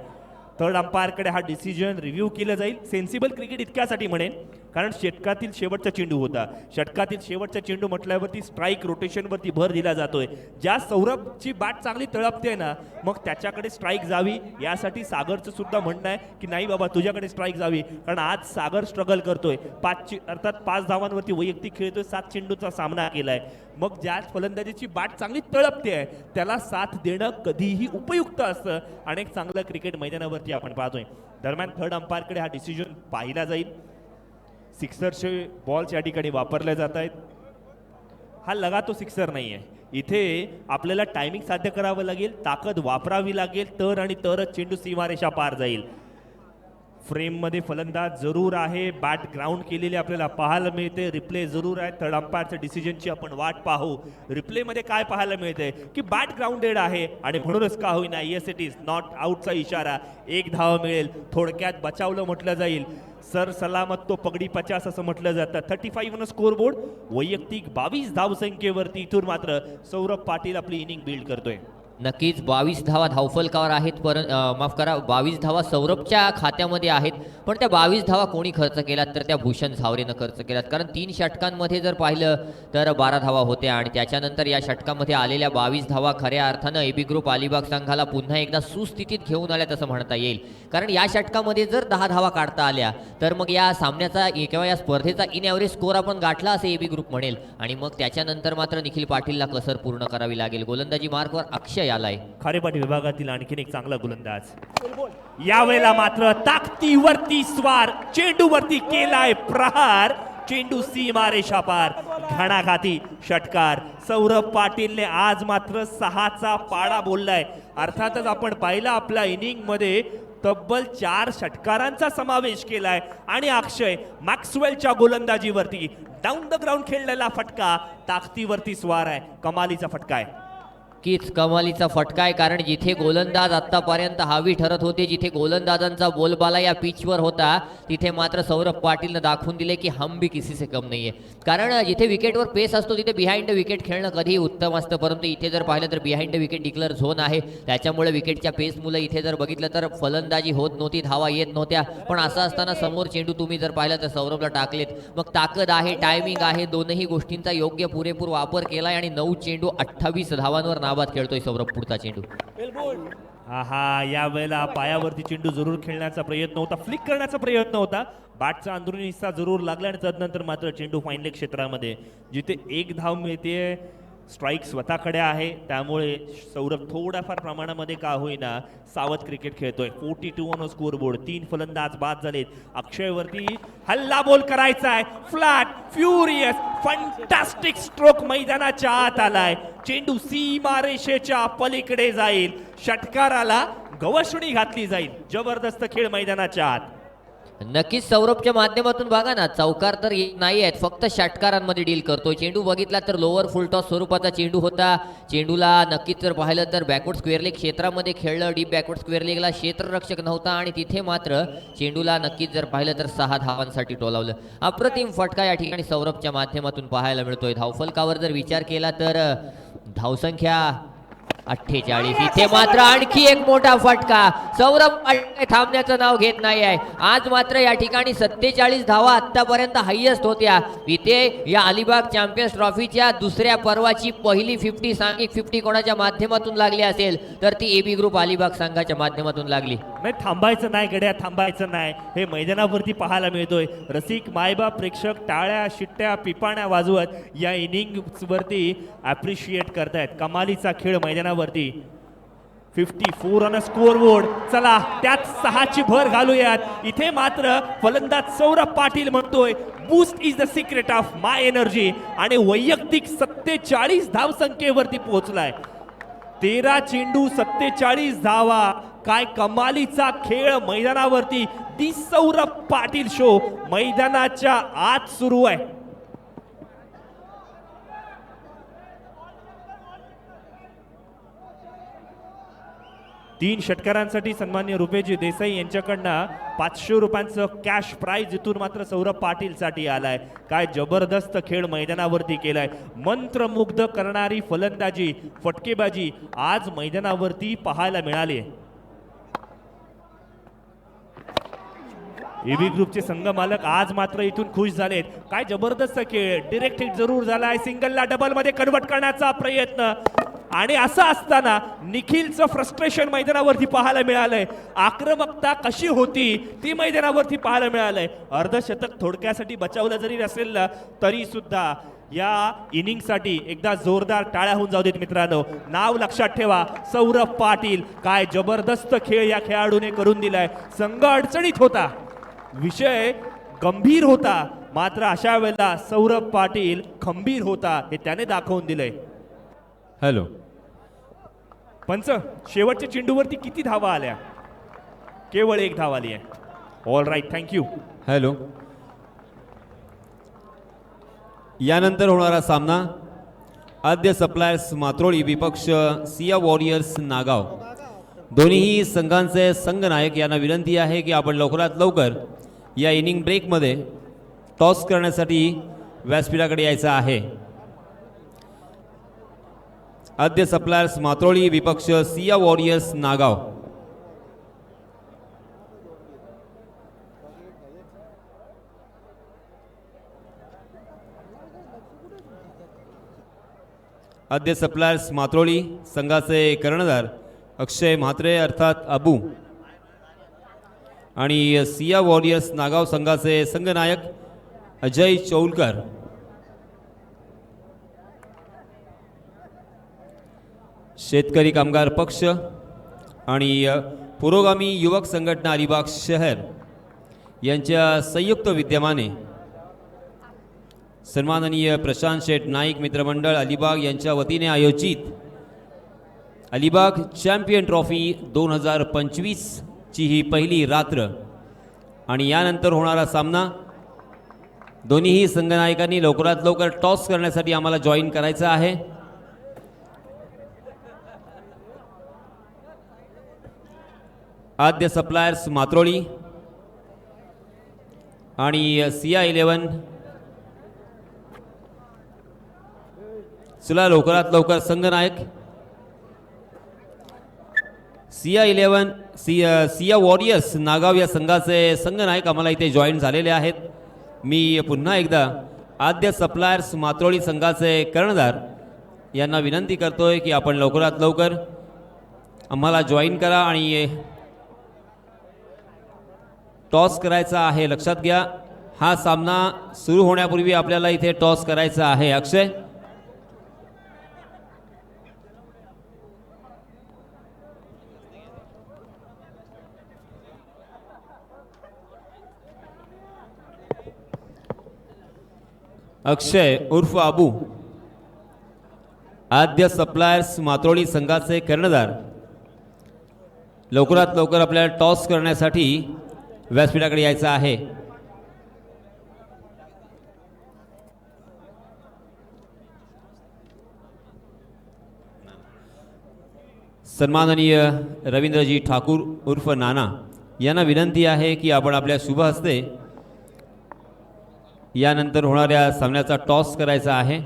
थर्ड अंपायरकडे हा डिसिजन रिव्ह्यू केलं जाईल. सेन्सिबल क्रिकेट इतक्यासाठी म्हणेन कारण षटकातील शेवटचा चेंडू होता. षटकातील शेवटचा चेंडू म्हटल्यावरती स्ट्राईक रोटेशनवरती भर दिला जातोय. ज्या सौरभची बॅट चांगली तळपते ना, मग त्याच्याकडे स्ट्राईक जावी यासाठी सागरचं सुद्धा म्हणणं आहे की नाही बाबा तुझ्याकडे स्ट्राईक जावी, कारण आज सागर स्ट्रगल करतोय. 5 धावांवरती वैयक्तिक खेळतोय, 7 चेंडूचा सामना केलाय. मग ज्या फलंदाजीची बॅट चांगली तळपते आहे त्याला साथ देणं कधीही उपयुक्त असतं आणि एक चांगलं क्रिकेट मैदानावरती आपण पाहतोय. दरम्यान थर्ड अंपायरकडे हा डिसिजन पाहिला जाईल. सिक्सरचे बॉल्स या ठिकाणी वापरले जात आहेत. हा लगातो सिक्सर नाही आहे. इथे आपल्याला टायमिंग साध्य करावं लागेल, ताकद वापरावी लागेल, तर आणि तरच चेंडू सीमारेषा पार जाईल. फ्रेममध्ये फलंदाज जरूर आहे. बॅट ग्राउंड केलेली आपल्याला पाहायला मिळते. रिप्ले जरूर आहे. थर्ड अंपायरच्या डिसिजनची आपण वाट पाहू. रिप्लेमध्ये काय पाहायला मिळते की बॅट ग्राउंडेड आहे आणि म्हणूनच का होईना येस इट इज नॉट आउटचा इशारा. 1 धाव मिळेल. थोडक्यात बचावलं म्हटलं जाईल. सर सलामत तो पगडी 50 असं म्हटलं जातं. 35 ऑन स्कोरबोर्ड. वैयक्तिक 22 धावसंख्येवरती इथून मात्र सौरभ पाटील आपली इनिंग बिल्ड करतोय. नक्कीच 22 धावा धावफलकावर आहेत, माफ करा 22 धावा सौरभच्या खात्यामध्ये आहेत, पण त्या 22 धावा कोणी खर्च केल्यात तर त्या भूषण झावरेनं खर्च केल्यात. कारण 3 षटकांमध्ये जर पाहिलं तर 12 धावा होत्या आणि त्याच्यानंतर या षटकामध्ये आलेल्या 22 धावा खऱ्या अर्थानं एबी ग्रुप अलिबाग संघाला पुन्हा एकदा सुस्थितीत घेऊन आल्यात असं म्हणता येईल. कारण या षटकामध्ये जर 10 धावा काढता आल्या तर मग या सामन्याचा किंवा या स्पर्धेचा इन ॲव्हरेज स्कोर आपण गाठला असे एबी ग्रुप म्हणेल आणि मग त्याच्यानंतर मात्र निखिल पाटीलला कसर पूर्ण करावी लागेल. गोलंदाजी मार्कवर अक्षय आलाय, खारेपाटी विभागातील आणखीन एक चांगला गोलंदाज. यावेळेला मात्र ताकदीवरती स्वार, चेंडूवरती केलाय प्रहार, चेंडू सीमारेषा पार, घणाघाती षटकार. सौरभ पाटीलने आज मात्र 6चा पाडा बोललाय. अर्थातच आपण पाहिलं आपल्या इनिंग मध्ये तब्बल 4 षटकारांचा समावेश केलाय आणि अक्षय मॅक्सवेलच्या गोलंदाजीवरती डाऊन द ग्राउंड खेळलेला फटका ताकदीवरती स्वार आहे, कमालीचा फटका आहे. कीच कमालीचा फटका आहे. कारण जिथे गोलंदाज आतापर्यंत हावी ठरत होते, जिथे गोलंदाजांचा बोलबाला या पिचवर होता, तिथे मात्र सौरभ पाटीलनं दाखवून दिले की हम भी किसी से कम नाहीये. कारण जिथे विकेटवर पेस असतो तिथे बिहाइंड विकेट खेळणं कधीही उत्तम असतं, परंतु इथे जर पाहिलं तर बिहाइंड विकेट डिक्लेअर झोन आहे, त्याच्यामुळे विकेटच्या पेस मुलं इथे जर बघितलं तर फलंदाजी होत नव्हती, धावा येत नव्हत्या. पण असं असताना समोर चेंडू तुम्ही जर पाहिलं तर सौरभला टाकलेत. मग ताकद आहे, टायमिंग आहे, दोनही गोष्टींचा योग्य पुरेपूर वापर केलाय आणि 9 चेंडू 28 धावांवर नाबाद खेळतोय सौरभ. पुढचा चेंडू आहा, या वेळेला पायावरती चेंडू जरूर खेळण्याचा प्रयत्न होता, फ्लिक करण्याचा प्रयत्न होता, बॅटचा अंदरुनी हिस्सा जरूर लागला आणि तदनंतर मात्र चेंडू फाईन लेग क्षेत्रामध्ये, जिथे 1 धाव मिळते, स्ट्राईक स्वतःकडे आहे, त्यामुळे सौरभ थोड्याफार प्रमाणामध्ये का होईना सावध क्रिकेट खेळतोय. 42 ऑन स्कोर बोर्ड, 3 फलंदाज बाद झालेत. अक्षयवरती हल्ला बोल करायचा आहे, फ्लॅट फ्युरियस फंटॅस्टिक स्ट्रोक मैदानाच्या आत आलाय, चेंडू सीमारेषेच्या पलीकडे जाईल, षटकाराला गवसणी घातली जाईल. जबरदस्त खेळ मैदानाच्या आत. नक्कीच सौरभच्या माध्यमातून बघा ना, चौकार तर नाही आहेत, फक्त षटकारांमध्ये डील करतोय. चेंडू बघितला तर लोअर फुल टॉस स्वरूपाचा चेंडू होता. चेंडूला नक्कीच जर पाहिलं तर बॅकवर्ड स्क्वेअर लेग क्षेत्रामध्ये खेळलं, डीप बॅकवर्ड स्क्वेअर लेगला क्षेत्ररक्षक नव्हता आणि तिथे मात्र चेंडूला नक्कीच जर पाहिलं तर 6 धावांसाठी टोलावलं. अप्रतिम फटका या ठिकाणी सौरभच्या माध्यमातून पाहायला मिळतोय. धावफलकावर जर विचार केला तर धावसंख्या 48. इथे मात्र आणखी एक मोठा फटका. सौरभ थांबण्याचं नाव घेत नाही आहे. आज मात्र या ठिकाणी 47 धावा आतापर्यंत हायेस्ट होत्या. इथे या अलिबाग चॅम्पियन्स ट्रॉफीच्या दुसऱ्या पर्वाची पहिली 50 सांघिक 50 कोणाच्या माध्यमातून लागली असेल तर ती एबी ग्रुप अलिबाग संघाच्या माध्यमातून लागली. नाही, थांबायचं नाही गड्या, थांबायचं नाही. हे मैदानावरती पाहायला मिळतोय. रसिक, मायबाप, प्रेक्षक टाळ्या, शिट्ट्या, पिपाण्या वाजवत या इनिंग्सवरती अप्रिशिएट करतायत. कमालीचा खेळ मैदानावरती. 54 ऑन स्कोर बोर्ड. चला त्यात 6ची भर घालूयात. इथे मात्र फलंदाज सौरभ पाटील म्हणतोय boost is the secret of my energy आणि वैयक्तिक 47 धावसंख्येवरती पोहोचलाय. 13 चेंडू 47 धावा. काय कमालीचा खेळ मैदानावरती. दी सौरभ पाटील शो मैदानाच्या आत सुरू आहे. तीन षटकारांसाठी सन्मान्य रुपेजी देसाई यांच्याकडनं 500 रुपयांचं कॅश प्राइज इथून मात्र सौरभ पाटीलसाठी आलाय. काय जबरदस्त खेळ मैदानावरती केलाय. मंत्रमुग्ध करणारी फलंदाजी, फटकेबाजी आज मैदानावरती पाहायला मिळाली. एबी ग्रुपचे संघ मालक आज मात्र इथून खुश झालेत. काय जबरदस्त खेळ. डिरेक्ट हिट जरूर झालाय. सिंगलला डबल मध्ये कन्वर्ट करण्याचा प्रयत्न आणि असं असताना निखिलचं फ्रस्ट्रेशन मैदानावरती पाहायला मिळालंय. आक्रमकता कशी होती ती मैदानावरती पाहायला मिळालंय. अर्धशतक थोडक्यासाठी बचावलं जरी नसेल ना तरी सुद्धा या इनिंगसाठी एकदा जोरदार टाळ्या होऊन जाऊ देत मित्रांनो. नाव लक्षात ठेवा, सौरभ पाटील. काय जबरदस्त खेळ या खेळाडूने करून दिलाय. संघ अडचणीत होता, विषय गंभीर होता, मात्र अशा वेळेला सौरभ पाटील खंबीर होता हे त्याने दाखवून दिलंय. हॅलो पंच, शेवटच्या चेंडूवरती किती धावा आल्या? केवळ 1 धाव आली आहे. All right, thank you. हॅलो. यानंतर होणारा सामना आद्य सप्लायर्स मात्रोळी विपक्ष सिया वॉरियर्स नागाव. दोन्ही संघांचे संघनायक यांना विनंती आहे की आपण लवकरात लवकर या इनिंग ब्रेकमध्ये टॉस करण्यासाठी व्यासपीठाकडे यायचं आहे. आद्य सप्लायर्स मात्रोळी विपक्ष सिया वॉरियर्स नागाव. आद्य सप्लायर्स मात्रोळी संघाचे कर्णधार अक्षय म्हात्रे अर्थात अबू आणि सिया वॉरियर्स नागाव संघाचे संघनायक अजय चौलकर. शेतकरी कामगार पक्ष आणि पुरोगामी युवक संघटना अलिबाग शहर यांच्या संयुक्त विद्यमाने सन्माननीय प्रशांत शेठ नाईक मित्रमंडळ अलिबाग यांच्या वतीने आयोजित अलिबाग चॅम्पियन ट्रॉफी 2025 ची ही पहिली रात्र आणि यानंतर होणारा सामना. दोन्हीही संघनायकांनी लवकरात लवकर टॉस करण्यासाठी आम्हाला जॉईन करायचं आहे. आद्य सप्लायर्स मात्रोळी आणि सिया 11. चला लवकरात लवकर संघनायक सिया 11 सिया वॉरियर्स नागाव या संघाचे संघनायक आम्हाला इथे जॉईन झालेले आहेत. मी पुन्हा एकदा आद्य सप्लायर्स मात्रोळी संघाचे कर्णधार यांना विनंती करतोय की आपण लवकरात लवकर आम्हाला जॉईन करा आणि टॉस करायचा आहे. लक्षात घ्या, हा सामना सुरू होण्यापूर्वी आपल्याला इथे टॉस करायचा आहे. अक्षय, अक्षय उर्फ अबू आद्य सप्लायर्स मात्रोळी संघाचे कर्णधार लवकरात लवकर आपल्याला टॉस करण्यासाठी व्यासपीठाकडे यायचं आहे. सन्माननीय रवींद्रजी ठाकूर उर्फ नाना यांना विनंती आहे की आपण आपल्या शुभ हस्ते यानंतर होणाऱ्या सामन्याचा टॉस करायचा आहे.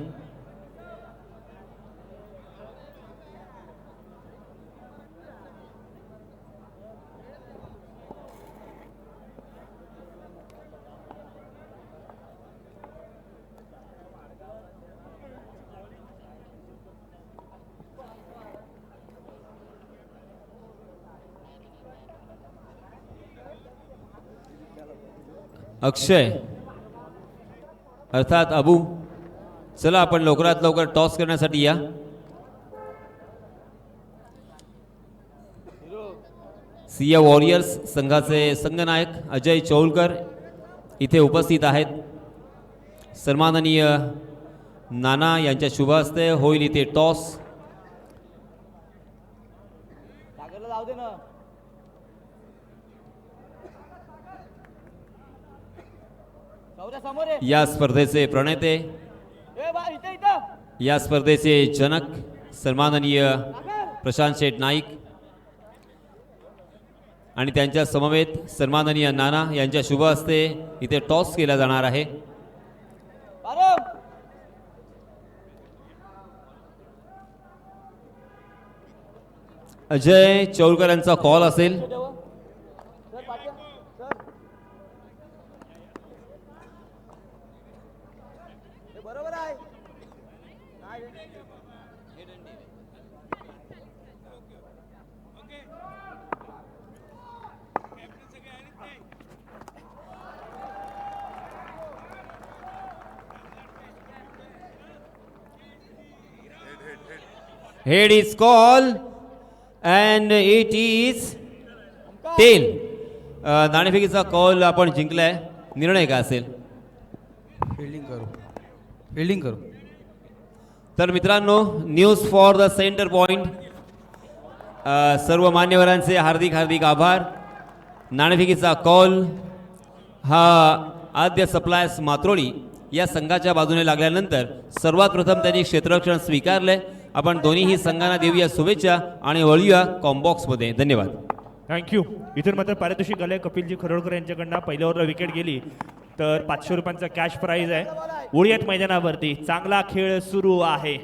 अक्षय अर्थात अबू, चला आपण लवकरात लवकर टॉस करण्यासाठी या. सिया वॉरियर्स संघाचे संघनायक अजय चौलकर इथे उपस्थित आहेत. सन्माननीय नाना यांच्या शुभ हस्ते होईल इथे टॉस. या स्पर्धेचे प्रणेते, या स्पर्धेचे जनक सन्माननीय प्रशांत शेठ नाईक आणि त्यांच्या समवेत सन्माननीय नाना यांच्या शुभ हस्ते इथे टॉस केला जाणार आहे. अजय चौलकर यांचा कॉल असेल. Head is call and it is tail. नाणेफेकीचा कॉल आपण जिंकलाय. निर्णय काय असेल? फिल्डिंग करू. तर मित्रांनो, news for the centre point. सर्व मान्यवरांचे हार्दिक हार्दिक आभार. नाणेफेकीचा कॉल हा आद्य सप्लायर्स मात्रोळी या संघाच्या बाजूने लागल्यानंतर सर्वात प्रथम त्यांनी क्षेत्ररक्षण स्वीकारले. आपण दोन्हीही संघांना देऊया शुभेच्छा आणि वळूया कॉम्बॉक्समध्ये. धन्यवाद. थँक्यू. इथून मात्र पारितोषिक आलंय कपिलजी खरोडकर यांच्याकडनं. पहिल्या ओव्हरला विकेट गेली तर 500 रुपयांचा कॅश प्राइज आहे. उडीत मैदानावरती चांगला खेळ सुरू आहे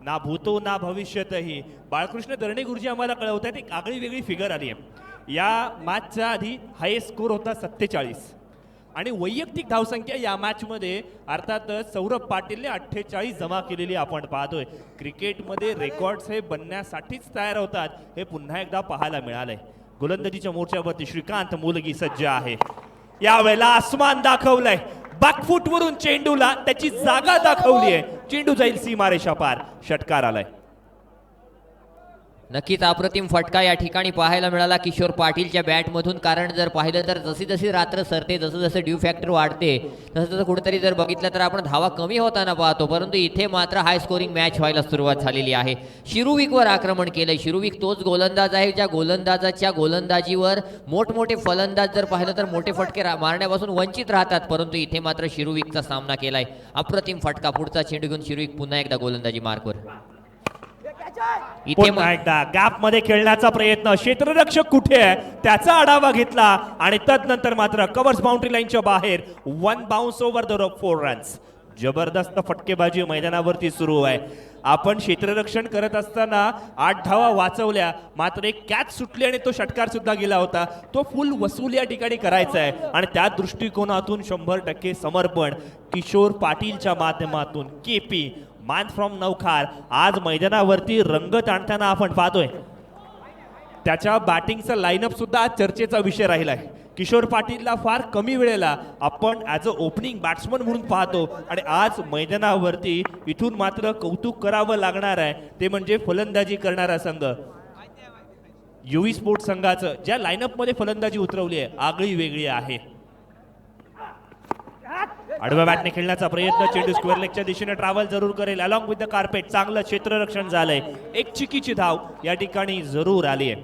ना भूतो ना भविष्यतही. बाळकृष्ण दर्णे गुरुजी आम्हाला कळवत आहेत एक आगळी वेगळी फिगर आली आहे. या मॅचच्या आधी हायेस्ट स्कोर होता 47 आणि वैयक्तिक धावसंख्या या मॅचमध्ये अर्थातच सौरभ पाटीलने 48 जमा केलेली आपण पाहतोय. क्रिकेटमध्ये रेकॉर्ड्स हे बनण्यासाठीच तयार होतात हे पुन्हा एकदा पाहायला मिळालंय. गोलंदाजीच्या मोर्चावरती श्रीकांत मुलगी सज्ज आहे. यावेळेला आसमान दाखवलंय. बॅकफूट वरून चेंडूला त्याची जागा दाखवली आहे. चेंडू जाईल सीमारेषा पार. षटकार आलाय. नक्कीच अप्रतिम फटका या ठिकाणी पाहायला मिळाला किशोर पाटीलच्या बॅटमधून. कारण जर पाहिलं तर जशी जशी रात्र सरते जसं जसं ड्यू फॅक्टर वाढते तसं तसं कुठेतरी जर बघितलं तर आपण धावा कमी होताना पाहतो. परंतु इथे मात्र हाय स्कोरिंग मॅच व्हायला सुरुवात झालेली आहे. शिरुविकवर आक्रमण केलंय. शिरुविक तोच गोलंदाज आहे ज्या गोलंदाजाच्या गोलंदाजीवर मोठमोठे फलंदाज जर पाहिलं तर मोठे फटके मारण्यापासून वंचित राहतात. परंतु इथे मात्र शिरुविकचा सामना केलाय. अप्रतिम फटका. पुढचा चेंडू घेऊन शिरुविक पुन्हा एकदा गोलंदाजी मार्कवर. इथे पुन्हा एकदा गॅप मध्ये खेळण्याचा प्रयत्न. क्षेत्ररक्षक कुठे आहे त्याचा आढावा घेतला आणि तदनंतर मात्र कव्हर्स बाउंड्री लाईनच्या बाहेर 1 bounce over the rock 4 runs. जबरदस्त फटकेबाजी मैदानावरती सुरू आहे. आपण क्षेत्ररक्षण करत असताना 8 धावा वाचवल्या मात्र एक कॅच सुटली आणि तो षटकार सुद्धा गेला होता. तो फुल वसूल या ठिकाणी करायचा आहे आणि त्या दृष्टिकोनातून 100% समर्पण किशोर पाटीलच्या माध्यमातून केपी मान फ्रॉम नवखार आज मैदानावरती रंगत आणताना आपण पाहतोय. त्याच्या बॅटिंगचा लाईनअप सुद्धा आज चर्चेचा विषय राहिलाय. किशोर पाटीलला फार कमी वेळेला आपण ॲज अ ओपनिंग बॅट्समन म्हणून पाहतो आणि आज मैदानावरती इथून मात्र कौतुक करावं लागणार आहे ते म्हणजे फलंदाजी करणारा संघ युवी स्पोर्ट्स संघाचं ज्या लाईनअपमध्ये फलंदाजी उतरवली आहे आगळी वेगळी आहे. आडव्या बॅटने खेळण्याचा प्रयत्न. चेंडू स्क्वेअर लेगच्या दिशेने ट्रॅव्हल जरूर करेल अलॉंग विथ द कार्पेट. चांगलं क्षेत्ररक्षण झालंय. एक चिकीची धाव या ठिकाणी जरूर आली आहे.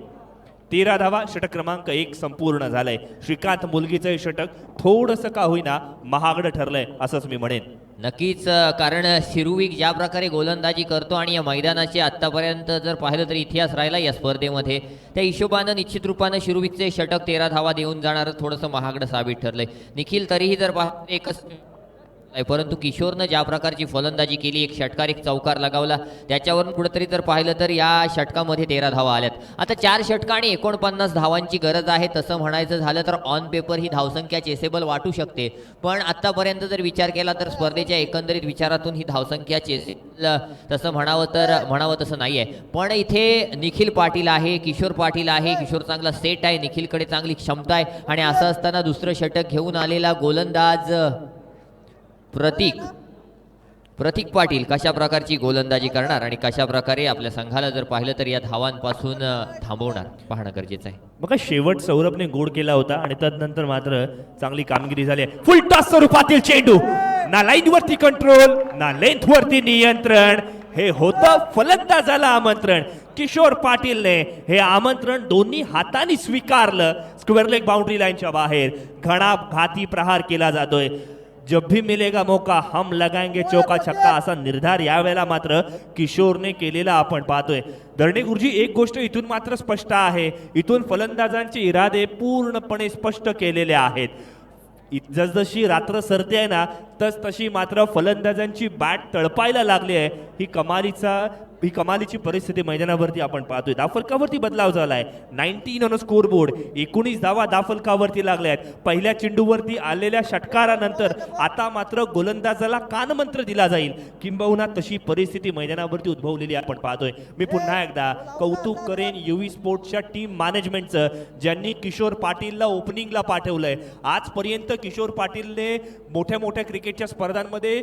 13 धावा. षटक क्रमांक 1 संपूर्ण झालंय. श्रीकांत मुलगीचं षटक थोडंसं का होईना महागडं ठरलंय असंच मी म्हणेन. नक्कीच कारण शिरुविक ज्या प्रकारे गोलंदाजी करतो आणि या मैदानाचे आत्तापर्यंत जर पाहिलं तर इतिहास राहिला या स्पर्धेमध्ये त्या हिशोबानं निश्चित रूपानं शिरुविकचे षटक 13 धावा देऊन जाणारं थोडंसं महागडं साबित ठरलंय. निखिल तरीही जर एकच परंतु किशोरनं ज्या प्रकारची फलंदाजी केली एक षटकार एक चौकार लगावला त्याच्यावरून कुठेतरी जर पाहिलं तर या षटकामध्ये 13 धावा आल्यात. आता 4 षटक आणि 49 धावांची गरज आहे. तसं म्हणायचं झालं तर ऑन पेपर ही धावसंख्या चेसेबल वाटू शकते पण आत्तापर्यंत जर विचार केला तर स्पर्धेच्या एकंदरीत विचारातून ही धावसंख्या चेसेबल तसं म्हणावं तसं नाही आहे. पण इथे निखिल पाटील आहे किशोर पाटील आहे. किशोर चांगला सेट आहे. निखिलकडे चांगली क्षमता आहे आणि असं असताना दुसरं षटक घेऊन आलेला गोलंदाज प्रतीक पाटील कशा प्रकारची गोलंदाजी करणार आणि कशा प्रकारे आपल्या संघाला जर पाहिलं तर या धावांपासून थांबवणार पाहणं गरजेचं आहे. बघा शेवट सौरभने गोड केला होता आणि तदनंतर मात्र चांगली कामगिरी झाली आहे. फुल टॉस स्वरूपातील चेंडू. ना लाईन वरती कंट्रोल ना लेंथ वरती नियंत्रण. हे होतं फलंदाजाला आमंत्रण. किशोर पाटीलने हे आमंत्रण दोन्ही हातांनी स्वीकारलं. स्क्वेअर लेग बाउंड्री लाईनच्या बाहेर घणाघाती प्रहार केला जातोय. जब भी मिलेगा मौका हम लगाएंगे चौका छक्का असा निर्धार यावेळेला मात्र किशोरने केलेला आपण पाहतोय. दर्णे गुरुजी एक गोष्ट इथून मात्र स्पष्ट आहे. इथून फलंदाजांचे इरादे पूर्णपणे स्पष्ट केलेले आहेत. जसजशी रात्र सरते आहे ना तशी मात्र फलंदाजांची बॅट तळपायला लागली आहे. ही कमालीची परिस्थिती मैदानावरती आपण पाहतोय. दाफलकावरती बदलाव झालाय. 19 ऑन स्कोर बोर्ड. 19 धावा दाफलकावरती लागल्या आहेत. पहिल्या चेंडूवरती आलेल्या षटकारानंतर आता मात्र गोलंदाजाला कानमंत्र दिला जाईल किंबहुना तशी परिस्थिती मैदानावरती उद्भवलेली आपण पाहतोय. मी पुन्हा एकदा कौतुक करेन युवी स्पोर्ट्सच्या टीम मॅनेजमेंटचं ज्यांनी किशोर पाटीलला ओपनिंगला पाठवलंय. आजपर्यंत किशोर पाटीलने मोठ्या मोठ्या क्रिकेटच्या स्पर्धांमध्ये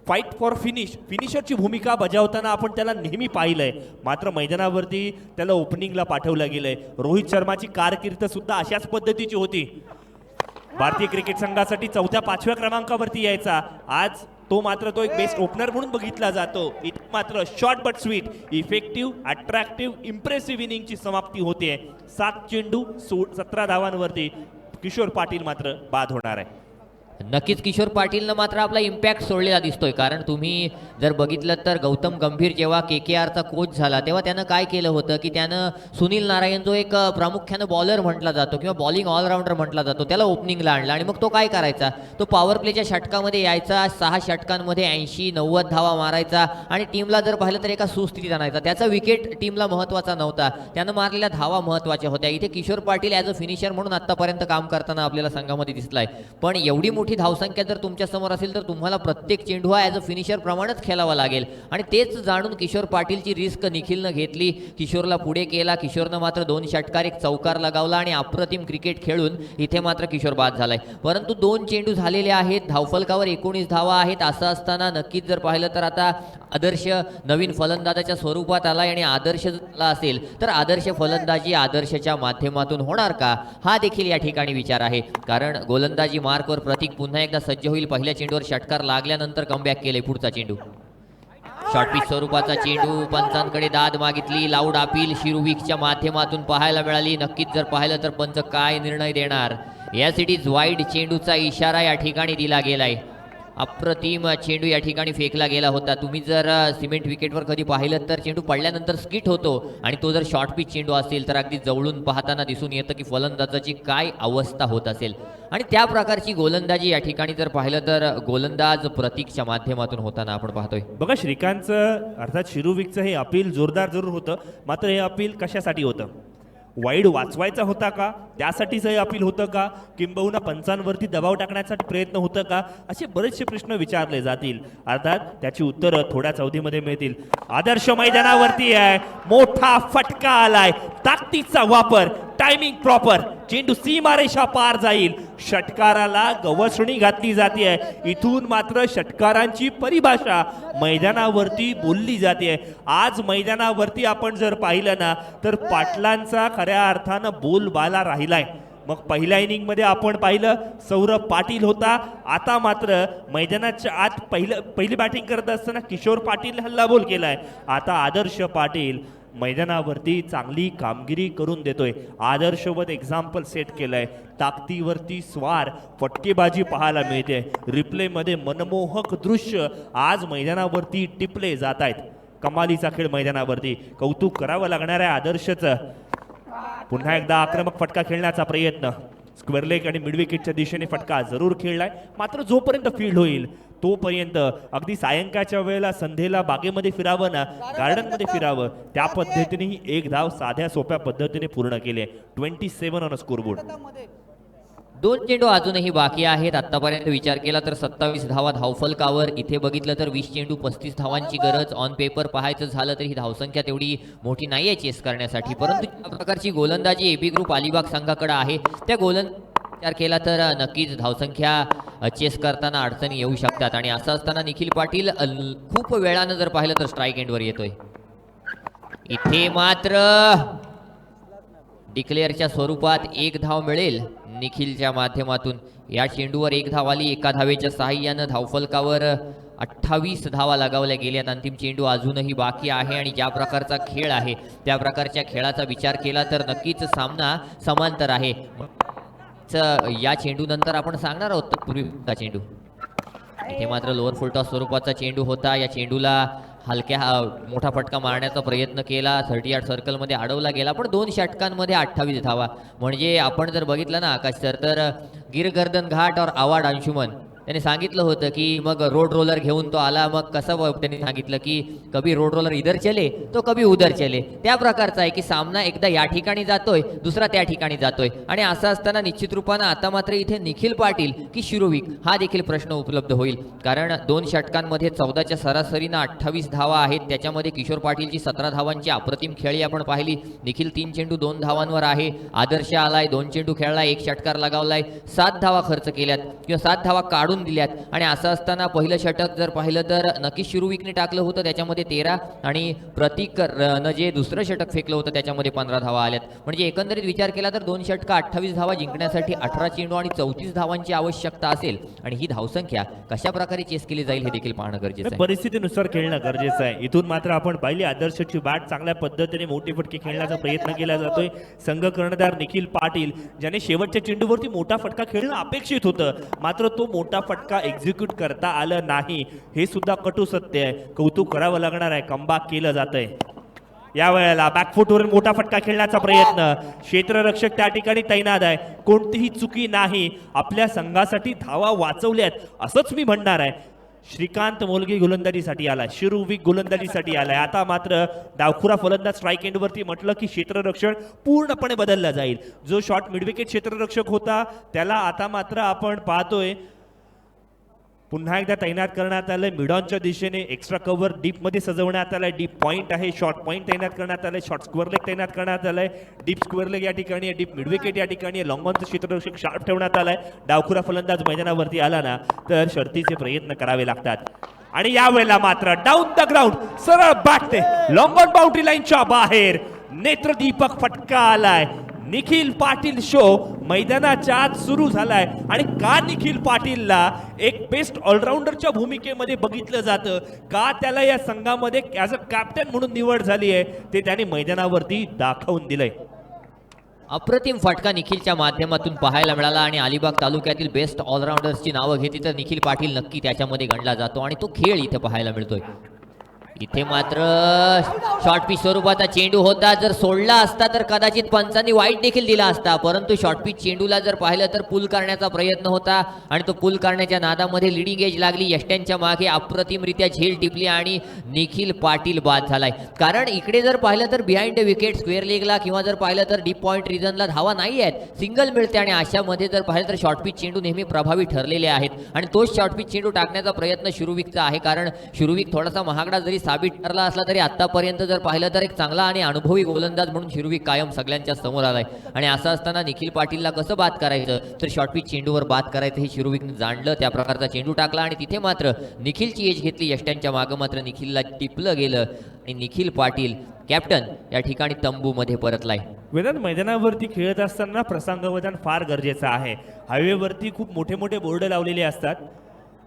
फाईट फॉर फिनिशरची भूमिका बजावताना आपण त्याला नेहमी पाहिलंय मात्र मैदानावरती त्याला ओपनिंगला पाठवलं गेलंय. रोहित शर्माची कारकीर्द सुद्धा अशाच पद्धतीची होती. भारतीय क्रिकेट संघासाठी 4-5व्या क्रमांकावरती यायचा. आज तो एक बेस्ट ओपनर म्हणून बघितला जातो. इथे मात्र short but sweet effective attractive impressive इनिंगची समाप्ती होते. 7 चेंडू 17 धावांवरती किशोर पाटील मात्र बाद होणार आहे. नक्कीच किशोर पाटीलनं मात्र आपला इम्पॅक्ट सोडलेला दिसतोय, कारण तुम्ही जर बघितलं तर गौतम गंभीर जेव्हा KKRचा कोच झाला तेव्हा त्यानं काय केलं होतं की त्यानं सुनील नारायण जो एक प्रामुख्यानं बॉलर म्हटला जातो किंवा बॉलिंग ऑलराऊंडर म्हटला जातो त्याला ओपनिंगला आणला आणि मग तो काय करायचा, तो पॉवर प्लेच्या षटकामध्ये यायचा, 6 षटकांमध्ये 80-90 धावा मारायचा आणि टीमला जर पाहिलं तर एका सुस्थितीत आणायचा. त्याचा विकेट टीमला महत्त्वाचा नव्हता, त्यानं मारलेल्या धावा महत्त्वाच्या होत्या. इथे Kishor Patil as a finisher म्हणून आत्तापर्यंत काम करताना आपल्याला संघामध्ये दिसलाय, पण एवढी मोठी धावसंख्या जर तुमच्या समोर असेल तर तुम्हाला प्रत्येक चेंडू हा ॲज अ फिनिशर प्रमाणेच खेळावा लागेल आणि तेच जाणून किशोर पाटीलची रिस्क निखिलनं घेतली. किशोरला पुढे केला, किशोरनं मात्र 2 षटकार एक चौकार लगावला आणि अप्रतिम क्रिकेट खेळून इथे मात्र किशोर बाद झालाय. परंतु 2 चेंडू झालेले आहेत, धावफलकावर 19 धावा आहेत. असं असताना नक्कीच जर पाहिलं तर आता आदर्श नवीन फलंदाजाच्या स्वरूपात आलाय आणि आदर्श झाला असेल तर आदर्श फलंदाजी आदर्शच्या माध्यमातून होणार का, हा देखील या ठिकाणी विचार आहे. कारण गोलंदाजी मार्कवर प्रतीक पुन्हा एकदा सज्ज होईल. पहिल्या चेंडूवर षटकार लागल्यानंतर कमबॅक केले. पुढचा चेंडू शॉर्ट पिच स्वरूपाचा चेंडू, पंचांकडे दाद मागितली, लाऊड अपील शिरुविकच्या माध्यमातून पाहायला मिळाली. नक्कीच जर पाहिलं तर पंच काय निर्णय देणार, यास इट इज वाईड चेंडूचा इशारा या ठिकाणी दिला गेलाय. अप्रतिम चेंडू या ठिकाणी फेकला गेला होता. तुम्ही जर सिमेंट विकेटवर कधी पाहिलं तर चेंडू पडल्यानंतर स्किट होतो आणि तो जर शॉर्ट पिच चेंडू असेल तर अगदी जवळून पाहताना दिसून येतं की फलंदाजाची काय अवस्था होत असेल आणि त्या प्रकारची गोलंदाजी या ठिकाणी जर पाहिलं तर गोलंदाज प्रतीकच्या माध्यमातून होताना आपण पाहतोय. बघा श्रीकांतचं अर्थात शिरुविकचं हे अपील जोरदार जरूर होतं, मात्र हे अपील कशासाठी होतं? वाईड वाचवायचा होता का, त्यासाठीच हे अपील होतं का, किंबहुना पंचांवरती दबाव टाकण्याचा प्रयत्न होतं का, असे बरेचसे प्रश्न विचारले जातील. अर्थात त्याची उत्तरं थोड्याच अवधीमध्ये मिळतील. आदर्श मैदानावरती आहे, मोठा फटका आलाय, ताकदीचा वापर, टायमिंग प्रॉपर, चेंडू सीमारेषा पार जाईल, षटकाराला गवसणी घातली जाते. इथून मात्र षटकारांची परिभाषा मैदानावरती बोलली जाते. आज मैदानावरती आपण जर पाहिलं ना तर पाटलांचा खऱ्या अर्थानं बोलबाला राहिलाय. मग पहिल्या इनिंगमध्ये आपण पाहिलं सौरभ पाटील होता, आता मात्र मैदानाच्या आत पहिली बॅटिंग करत असताना किशोर पाटील हल्लाबोल केलाय. आता आदर्श पाटील मैदानावरती चांगली कामगिरी करून देतोय. आदर्शवत एक्झाम्पल सेट केलंय. ताकदीवरती स्वार फटकेबाजी पाहायला मिळते. रिप्लेमध्ये मनमोहक दृश्य आज मैदानावरती टिपले जात आहेत. कमालीचा खेळ मैदानावरती, कौतुक करावं लागणार आहे आदर्शचं. पुन्हा एकदा आक्रमक फटका खेळण्याचा प्रयत्न, स्क्वेअर लेग आणि मिड विकेटच्या दिशेने फटका जरूर खेळलाय. मात्र जोपर्यंत फील्ड होईल तोपर्यंत अगदी सायंकाळच्या वेळेला संध्येला बागेमध्ये फिरावं ना, गार्डनमध्ये फिरावं, त्या पद्धतीने एक धाव साध्या सोप्या पद्धतीने पूर्ण केले. 27 ऑन स्कोरबोर्ड. 2 चेंडू अजूनही बाकी आहेत. आतापर्यंत विचार केला तर 27 धावा धावफलकावर. इथे बघितलं तर 20 चेंडू 35 धावांची गरज. ऑन पेपर पाहायचं झालं तर ही धावसंख्या तेवढी मोठी नाही आहे चेस करण्यासाठी, परंतु ज्या प्रकारची गोलंदाजी एबी ग्रुप अलिबाग संघाकडे आहे त्या विचार केला तर नक्कीच धावसंख्या चेस करताना अडचणी येऊ शकतात. आणि असं असताना निखिल पाटील खूप वेळानं जर पाहिलं तर स्ट्राईक एंडवर येतोय. इथे मात्र डिक्लेअरच्या स्वरूपात 1 धाव मिळेल निखिलच्या माध्यमातून. या चेंडूवर 1 धाव आली. एका धावेच्या साहाय्यानं धावफलकावर 28 धावा लगावल्या गेल्यात. अंतिम चेंडू अजूनही बाकी आहे आणि ज्या प्रकारचा खेळ आहे त्या प्रकारच्या खेळाचा विचार केला तर नक्कीच सामना समांतर आहे. या चेंडू नंतर आपण सांगणार आहोत पूर्वीचा चेंडू. इथे मात्र लोअर फुलटॉस स्वरूपाचा चेंडू होता. या चेंडूला हलक्या मोठा फटका मारण्याचा प्रयत्न केला, 30 सर्कलमध्ये अडवला गेला, पण 2 षटकांमध्ये 28 धावा. म्हणजे आपण जर बघितलं ना आकाश सर तर गिरगर्दन घाट और आवाड अंशुमन त्यांनी सांगितलं होतं की मग रोड रोलर घेऊन तो आला. मग कसं त्यांनी सांगितलं की कभी रोड रोलर इधर चले तो कभी उधर चले. त्या प्रकारचा आहे की सामना एकदा या ठिकाणी जातोय, दुसरा त्या ठिकाणी जातोय. आणि असं असताना निश्चित रूपानं आता मात्र इथे निखिल पाटील की शिरुविक हा देखील प्रश्न उपलब्ध होईल. कारण 2 षटकांमध्ये 14च्या सरासरीनं 28 धावा आहेत. त्याच्यामध्ये किशोर पाटीलची 17 धावांची अप्रतिम खेळी आपण पाहिली. निखिल 3 चेंडू 2 धावांवर आहे. आदर्श आलाय, 2 चेंडू खेळलाय, 1 षटकार लगावलाय, 7 धावा खर्च केल्यात किंवा 7 धावा काढून मारून दिल्यात. आणि असं असताना पहिलं षटक जर पाहिलं तर नक्कीच शिरुविकने टाकलं होतं, त्याच्यामध्ये 13 आणि प्रतीक न जे दुसरं षटक फेकलं होतं त्याच्यामध्ये 15 धावा आल्यात. म्हणजे एकंदरीत विचार केला तर 2 षटकं 28 धावा जिंकण्यासाठी 18 चेंडू आणि 34 धावांची आवश्यकता असेल. आणि ही धावसंख्या कशा प्रकारे चेस केली जाईल हे देखील पाहणं गरजेचं आहे. परिस्थितीनुसार खेळणं गरजेचं आहे. इथून मात्र आपण पाहिली आदर्शची बॅट चांगल्या पद्धतीने मोठी फटके खेळण्याचा प्रयत्न केला जातोय. संघ कर्णधार निखिल पाटील ज्याने शेवटच्या चेंडूवरती मोठा फटका खेळणं अपेक्षित होतं, मात्र तो मोठा फटका एक्झिक्यूट करता आलं नाही, हे सुद्धा कटू सत्य आहे. कौतुक करावं लागणार आहे. कमबॅक केलं जातंय. या वेळेला बॅकफुटवरून मोठा फटका खेळण्याचा प्रयत्न, क्षेत्ररक्षक त्या ठिकाणी तैनात आहे. कोणतीही चुकी नाही, आपल्या संघासाठी धावा वाचवल्यात असंच मी म्हणणार आहे. श्रीकांत मोलगे गोलंदाजीसाठी आलाय, शिरुविक गोलंदाजीसाठी आलाय. आता मात्र डावखुरा फलंदाज स्ट्राईक एंडवरती म्हटलं की क्षेत्ररक्षण पूर्णपणे बदलला जाईल. जो शॉट मिडविकेट क्षेत्ररक्षक होता त्याला आता मात्र आपण पाहतोय पुन्हा एकदा तैनात करण्यात आलंय. मिडॉनच्या दिशेने एक्स्ट्रा कव्हर डीप मध्ये सजवण्यात आलाय. डीप पॉईंट आहे, शॉर्ट पॉईंट तैनात करण्यात आलाय, शॉर्ट स्क्वेअर लेग तैनात करण्यात आलाय. डीप स्क्वेअर लेग या ठिकाणी आहे, डीप मिडविकेट या ठिकाणी आहे. लॉंग ऑनचं क्षेत्ररक्षक शार्प ठेवण्यात आलाय. डावखुरा फलंदाज मैदानावरती आला ना तर शर्तीचे प्रयत्न करावे लागतात. आणि यावेळेला मात्र डाऊन द ग्राउंड सरळ बॅटते लॉंग ऑन बाउंड्री लाईनच्या बाहेर नेत्रदीपक फटका आलाय. निखिल पाटील शो मैदानाच्या आत सुरू झालाय. आणि का निखिल पाटीलला एक बेस्ट ऑलराऊंडरच्या भूमिकेमध्ये बघितलं जातं, का त्याला या संघामध्ये ॲज अ कॅप्टन म्हणून निवड झाली आहे, ते त्याने मैदानावरती दाखवून दिलंय. अप्रतिम फटका निखिलच्या माध्यमातून पाहायला मिळाला. आणि अलिबाग तालुक्यातील बेस्ट ऑलराऊंडर्सची नावं घेतली तर निखिल पाटील नक्की त्याच्यामध्ये गणला जातो. आणि तो खेळ इथे पाहायला मिळतोय. इथे मात्र शॉर्ट पिच स्वरूपाचा चेंडू होता, जर सोडला असता तर कदाचित पंचांनी वाईट देखील दिला असता, परंतु शॉर्ट पिच चेंडूला जर पाहिलं तर पुल करण्याचा प्रयत्न होता. आणि तो पुल करण्याच्या नादामध्ये लिडिंग एज लागली, यष्ट्यांच्या मागे अप्रतिमरित्या झेल टिपली आणि निखिल पाटील बाद झालाय. कारण इकडे जर पाहिलं तर बिहाइंड विकेट स्क्वेअर लेगला किंवा जर पाहिलं तर डीप पॉईंट रिजनला धावा नाही आहेत, सिंगल मिळते. आणि अशामध्ये जर पाहिलं तर शॉर्ट पिच चेंडू नेहमी प्रभावी ठरलेले आहेत. आणि तोच शॉर्ट पिच चेंडू टाकण्याचा प्रयत्न शिरुविकचा आहे. कारण शिरुविक थोडासा महागडा जरी साबित ठरला असला तरी आतापर्यंत जर पाहिलं तर एक चांगला आणि अनुभवी गोलंदाज म्हणून शिरुविक कायम सगळ्यांच्या समोर आलाय. आणि असं असताना निखिल पाटीलला कसं बाद करायचं तर शॉर्ट पिच चेंडूवर बाद करायचं हे शिरुविकने जाणलं. त्या प्रकारचा चेंडू टाकला आणि तिथे मात्र निखिलची एज घेतली. यष्ट्यांच्या मागं मात्र निखिलला टिपलं गेलं आणि निखिल पाटील कॅप्टन या ठिकाणी तंबूमध्ये परतलाय. वेदांत, मैदानावरती खेळत असताना प्रसंगावधान फार गरजेचं आहे. हायवेवरती खूप मोठे मोठे बोर्ड लावलेले असतात,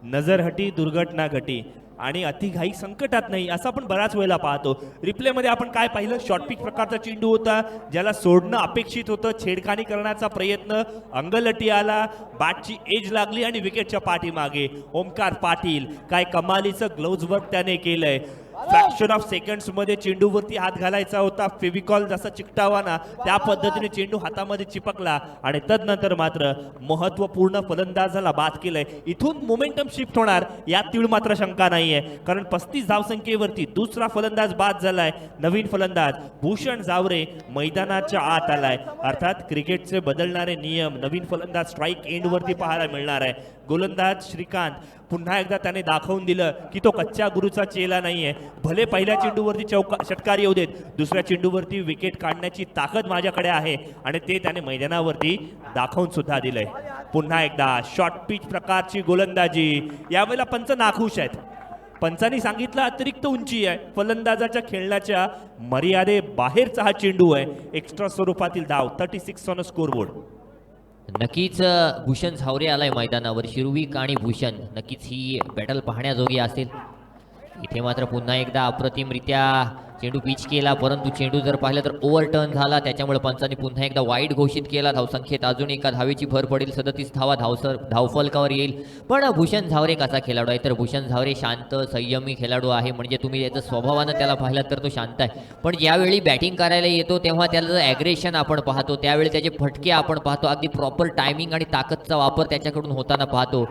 नजरहटी दुर्घटना घटी आणि अतिघाई संकटात नाही, असं आपण बऱ्याच वेळेला पाहतो. रिप्लेमध्ये आपण काय पाहिलं, शॉर्ट पिच प्रकारचा चेंडू होता ज्याला सोडणं अपेक्षित होतं, छेडखानी करण्याचा प्रयत्न, अंगलटी आला, बॅटची एज लागली आणि विकेटच्या पाठीमागे ओमकार पाटील काय कमालीचं ग्लोव्ज वर्क त्याने केलंय. फ्रॅक्शन ऑफ सेकंड्स मध्ये चेंडूवरती हात घालायचा होता, फेविकॉल जसा चिकटावा ना त्या पद्धतीने चेंडू हातामध्ये चिपकला आणि तदनंतर मात्र महत्वपूर्ण फलंदाजाला बाद केलंय. इथून मोमेंटम शिफ्ट होणार यात तीळ मात्र शंका नाहीये, कारण 35 धावसंख्येवरती दुसरा फलंदाज बाद झालाय. नवीन फलंदाज भूषण जावरे मैदानाच्या आत आलाय. अर्थात क्रिकेटचे बदलणारे नियम, नवीन फलंदाज स्ट्राईक एंडवरती पाहायला मिळणार आहे. गोलंदाज श्रीकांत पुन्हा एकदा त्याने दाखवून दिलं की तो कच्च्या गुरुचा चेला नाहीये. भले पहिल्या चेंडूवरती षटकार येऊ देत, दुसऱ्या चेंडूवरती विकेट काढण्याची ताकद माझ्याकडे आहे आणि ते त्याने मैदानावरती दाखवून सुद्धा दिलंय. पुन्हा एकदा शॉर्ट पिच प्रकारची गोलंदाजी. यावेळेला पंच नाखुश आहेत. पंचांनी सांगितलं अतिरिक्त उंची आहे, फलंदाजाच्या खेळण्याच्या मर्यादे बाहेरचा हा चेंडू आहे. एक्स्ट्रा स्वरूपातील धाव 36 ऑन स्कोरबोर्ड. नक्कीच भूषण झावरे आलाय मैदानावर. शिरुविक आणि भूषण नक्कीच ही बॅटल पाहण्याजोगी असेल. इथे मात्र पुन्हा एकदा अप्रतिमरित्या चेंडू पिच केला, परंतु चेंडू जर पाहिलं तर ओव्हरटर्न झाला, त्याच्यामुळे पंचांनी पुन्हा एकदा वाईड घोषित केला. धावसंख्येत अजून एका धावेची भर पडेल, 37 धावा धावफलकावर येईल. पण भूषण झावरे कसा खेळाडू आहे तर भूषण झावरे शांत संयमी खेळाडू आहे. म्हणजे तुम्ही याचं स्वभावानं त्याला पाहिलं तर तो शांत आहे, पण ज्यावेळी बॅटिंग करायला येतो तेव्हा त्याला ॲग्रेशन आपण पाहतो, त्यावेळी त्याचे फटके आपण पाहतो, अगदी प्रॉपर टायमिंग आणि ताकदचा वापर त्याच्याकडून होताना पाहतो.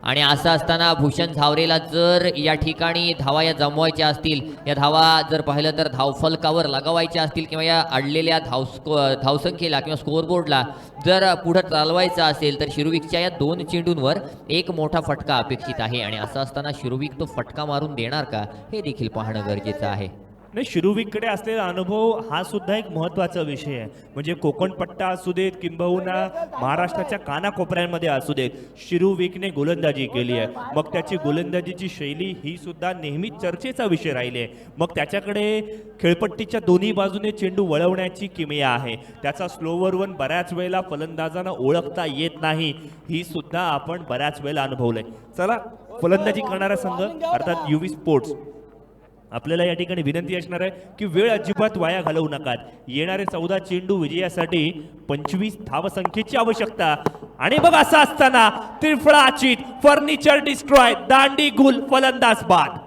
आणि असं असताना भूषण झावरेला जर या ठिकाणी धावा या जमवायच्या असतील, या धावा जर पाहिलं तर धावफलकावर लगावायच्या असतील किंवा या अडलेल्या धावसंख्येला किंवा स्कोअरबोर्डला जर पुढं चालवायचं असेल तर शिरुविकच्या या 2 चेंडूंवर एक मोठा फटका अपेक्षित आहे. आणि असं असताना शिरुविक तो फटका मारून देणार का हे देखील पाहणं गरजेचं आहे. नाही, शिरुविककडे असलेला अनुभव हा सुद्धा एक महत्त्वाचा विषय आहे. म्हणजे कोकण पट्टा असू देत किंबहुना महाराष्ट्राच्या कानाकोपऱ्यांमध्ये असू देत, शिरुविकने गोलंदाजी केली आहे. मग त्याची गोलंदाजीची शैली ही सुद्धा नेहमीच चर्चेचा विषय राहिली आहे. मग त्याच्याकडे खेळपट्टीच्या दोन्ही बाजूने चेंडू वळवण्याची किमया आहे. त्याचा स्लोवर वन बऱ्याच वेळेला फलंदाजांना ओळखता येत नाही, ही सुद्धा आपण बऱ्याच वेळेला अनुभवलंय. चला, फलंदाजी करणारा संघ अर्थात युवी स्पोर्ट्स, आपल्याला या ठिकाणी विनंती असणार आहे की वेळ अजिबात वाया घालवू नका. येणारे 14 चेंडू विजयासाठी 25 धावसंख्येची आवश्यकता. आणि बघ, असं असताना त्रिफळाचीत, फर्निचर डिस्ट्रॉय, दांडी गुल, फलंदाज बाद.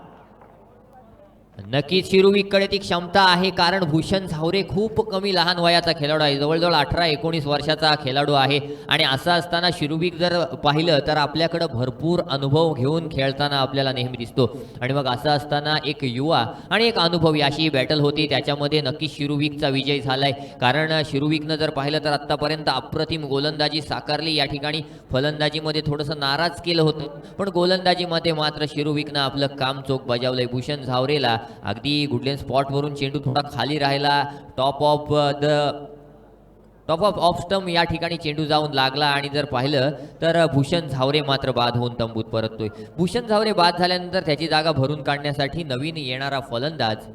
नक्कीच शिरुविककडे ती क्षमता आहे, कारण भूषण झावरे खूप कमी लहान वयाचा खेळाडू आहे. जवळजवळ 18-19 वर्षाचा खेळाडू आहे. आणि असं असताना शिरुविक जर पाहिलं तर आपल्याकडं भरपूर अनुभव घेऊन खेळताना आपल्याला नेहमी दिसतो. आणि मग असं असताना एक युवा आणि एक अनुभवी अशी बॅटल होती. त्याच्यामध्ये नक्कीच शिरुविकचा विजय झालाय, कारण शिरुविकनं जर पाहिलं तर आत्तापर्यंत अप्रतिम गोलंदाजी साकारली. या ठिकाणी फलंदाजीमध्ये थोडंसं नाराज केलं होतं, पण गोलंदाजीमध्ये मात्र शिरुविकनं आपलं काम चोख बजावलंय. भूषण झावरेला अगदी गुडलेन स्पॉटवरून चेंडू थोडा खाली राहिला, टॉप ऑफ ऑफ स्टंप या ठिकाणी चेंडू जाऊन लागला. आणि जर पाहिलं तर भूषण झावरे मात्र बाद होऊन तंबूत परततोय. भूषण झावरे बाद झाल्यानंतर त्याची जागा भरून काढण्यासाठी नवीन येणारा फलंदाज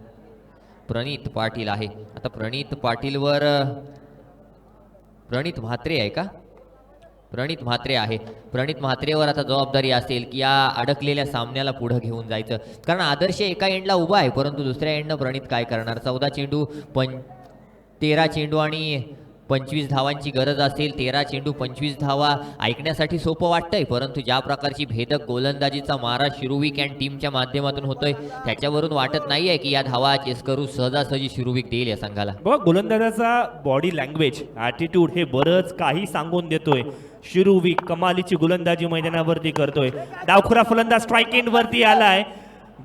प्रणित पाटील आहे. आता प्रणित पाटीलवर प्रणित म्हात्रे आहे का? प्रणित म्हात्रे आहे. प्रणित म्हात्रेवर आता जबाबदारी असेल की या अडकलेल्या सामन्याला पुढे घेऊन जायचं, कारण आदर्श एका एंडला उभा आहे, परंतु दुसऱ्या एंडनं प्रणित काय करणार? 14 चेंडू 13 चेंडू आणि 25 धावांची गरज असेल. 13 चेंडू 25 धावा ऐकण्यासाठी सोपं वाटतंय, परंतु ज्या प्रकारची भेदक गोलंदाजीचा मारा शिरुविक अँड टीमच्या माध्यमातून होतोय त्याच्यावरून वाटत नाहीये की या धावा चेस करू सहजासहजी शिरुविक देईल या संघाला. बघा, गोलंदाजाचा बॉडी लँग्वेज, ॲटिट्यूड हे बरंच काही सांगून देतोय. शिरुविक कमालीची गोलंदाजी मैदानावरती करतोय. डावखुरा फलंदाज स्ट्राईक एंड वरती आलाय.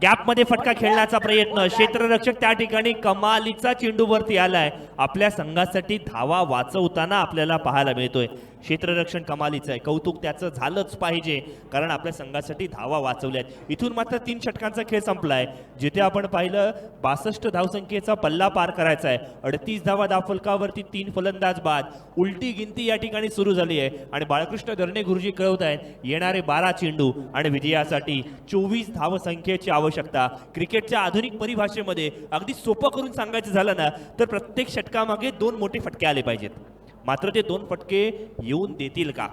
गॅपमध्ये फटका खेळण्याचा प्रयत्न, क्षेत्ररक्षक त्या ठिकाणी कमालीचा चेंडूवरती आलाय. आपल्या संघासाठी धावा वाचवताना आपल्याला पाहायला मिळतोय. क्षेत्ररक्षण कमालीचं आहे, कौतुक त्याचं झालंच पाहिजे, कारण आपल्या संघासाठी धावा वाचवल्या आहेत. इथून मात्र 3 षटकांचा खेळ संपलाय. जिथे आपण पाहिलं 62 धावसंख्येचा पल्ला पार करायचा आहे. 38 धावा धावफलकावरती 3 फलंदाज बाद. उलटी गिनती या ठिकाणी सुरू झाली आहे आणि बाळकृष्ण धरणे गुरुजी कळवत आहेत येणारे 12 चेंडू आणि विजयासाठी 24 धावसंख्येची आवश्यकता. क्रिकेटच्या आधुनिक परिभाषेमध्ये अगदी सोपं करून सांगायचं झालं ना तर प्रत्येक षटकामागे 2 मोठे फटके आले पाहिजेत. मात्र ते 2 फटके येऊन देतील का,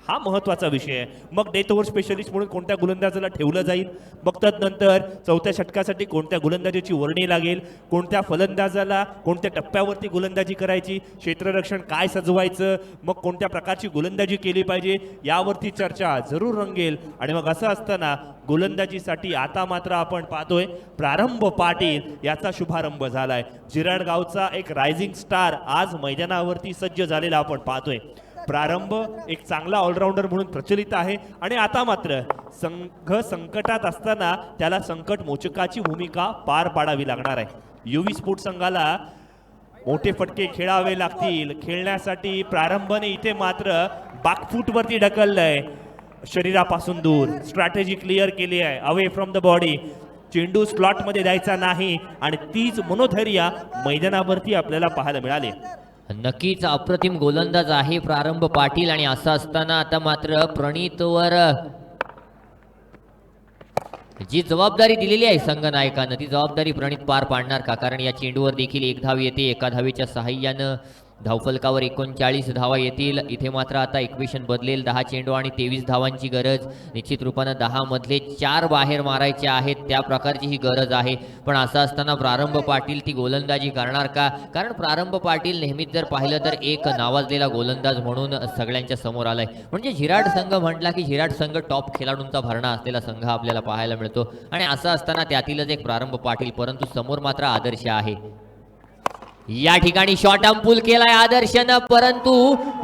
हा महत्त्वाचा विषय आहे. मग डेथ ओव्हर स्पेशलिस्ट म्हणून कोणत्या गोलंदाजाला ठेवलं जाईल, मग तदनंतर 4थ्या षटकासाठी कोणत्या गोलंदाजीची वर्णी लागेल, कोणत्या फलंदाजाला कोणत्या टप्प्यावरती गोलंदाजी करायची, क्षेत्ररक्षण काय सजवायचं, मग कोणत्या प्रकारची गोलंदाजी केली पाहिजे, यावरती चर्चा जरूर रंगेल. आणि मग असं असताना गोलंदाजीसाठी आता मात्र आपण पाहतोय प्रारंभ पाटील याचा शुभारंभ झालाय. जिराड गावचा एक रायझिंग स्टार आज मैदानावरती सज्ज झालेला आपण पाहतोय. प्रारंभ एक चांगला ऑलराऊंडर म्हणून प्रचलित आहे आणि आता मात्र संघ संकटात असताना त्याला संकट मोचकाची भूमिका पार पाडावी लागणार आहे. युवी स्पोर्ट्स संघाला मोठे फटके खेळावे लागतील. खेळण्यासाठी प्रारंभने इथे मात्र बॅकफूटवरती ढकललंय, शरीरापासून दूर स्ट्रॅटेजी क्लिअर केली आहे, अवे फ्रॉम द बॉडी. चेंडू स्लॉटमध्ये द्यायचा नाही आणि तीच मनोधैर्य मैदानावरती आपल्याला पाहायला मिळाले. नक्कीच अप्रतिम गोलंदाज आहे प्रारंभ पाटील. आणि असं असताना आता मात्र प्रणितवर जी जबाबदारी दिलेली आहे संघनायकानं ती जबाबदारी प्रणित पार पाडणार का? कारण या चेंडूवर देखील 1 धाव येते. एका धावेच्या सहाय्यानं धावफलकावर 39 धावा येतील. इथे मात्र आता इक्वेशन बदलेल. 10 चेंडू आणि 23 धावांची गरज. निश्चित रूपानं 10 मधले 4 बाहेर मारायचे आहेत, त्या प्रकारची ही गरज आहे. पण असं असताना प्रारंभ पाटील ती गोलंदाजी करणार का? कारण प्रारंभ पाटील नेहमीच जर पाहिलं तर एक नावाजलेला गोलंदाज म्हणून सगळ्यांच्या समोर आलाय. म्हणजे झिराड संघ म्हटला की झिराड संघ टॉप खेळाडूंचा भरणा असलेला संघ आपल्याला पाहायला मिळतो. आणि असं असताना त्यातीलच एक प्रारंभ पाटील, परंतु समोर मात्र आदर्श आहे. या ठिकाणी शॉर्ट आर्म पुल केलाय आदर्शनं, परंतु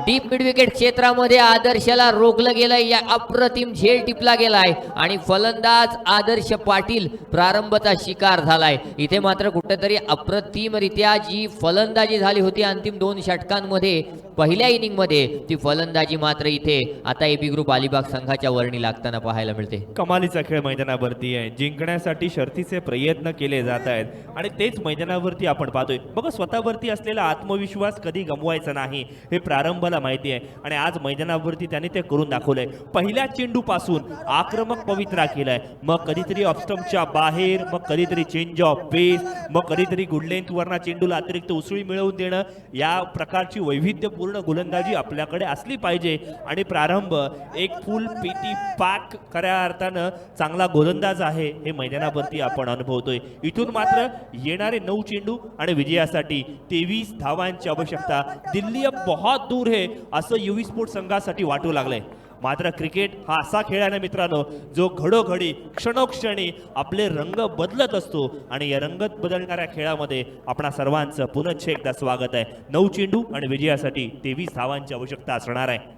डीप मिड विकेट क्षेत्रामध्ये आदर्शला रोखलं गेलंय. या अप्रतिम झेल टिपला गेलाय आणि फलंदाज आदर्श पाटील प्रारंभचा शिकार झालाय. इथे मात्र कुठेतरी अप्रतिमरित्या जी फलंदाजी झाली होती अंतिम 2 षटकांमध्ये पहिल्या इनिंगमध्ये ती फलंदाजी मात्र इथे आता एबी ग्रुप अलिबाग संघाच्या वर्णी लागताना पाहायला मिळते. कमालीचा खेळ मैदानावरती आहे. जिंकण्यासाठी शर्थीचे प्रयत्न केले जात आहेत आणि तेच मैदानावरती आपण पाहतोय. बघा, स्वतःवरती असलेला आत्मविश्वास कधी गमवायचा नाही हे प्रारंभाला माहिती आहे आणि आज मैदानावरती त्याने ते करून दाखवलंय. पहिल्या चेंडूपासून आक्रमक पवित्रा केलाय, मग कधीतरी ऑफस्टम्पच्या बाहेर, मग कधीतरी चेंज ऑफ पेस, मग कधीतरी गुड लेंथवरना चेंडूला अतिरिक्त उसळी मिळवून देणं. या प्रकारची वैविध्यपूर्ण गोलंदाजी आपल्याकडे असली पाहिजे आणि प्रारंभ एक फुल पेटी पॅक खऱ्या अर्थानं चांगला गोलंदाज आहे हे मैदानावरती आपण अनुभवतोय. इथून मात्र येणारे 9 चेंडू आणि विजयासाठी 23 धावांची आवश्यकता. दिल्ली अब बहुत दूर है असं युवी स्पोर्ट्स संघासाठी वाटू लागलंय. मात्र क्रिकेट हा असा खेळ आहे ना मित्रांनो, जो घडोघडी क्षणोक्षणी आपले रंग बदलत असतो आणि या रंगत बदलणाऱ्या खेळामध्ये आपणा सर्वांचं पुनश्च एकदा स्वागत आहे. 9 चेंडू आणि विजयासाठी 23 धावांची आवश्यकता असणार आहे.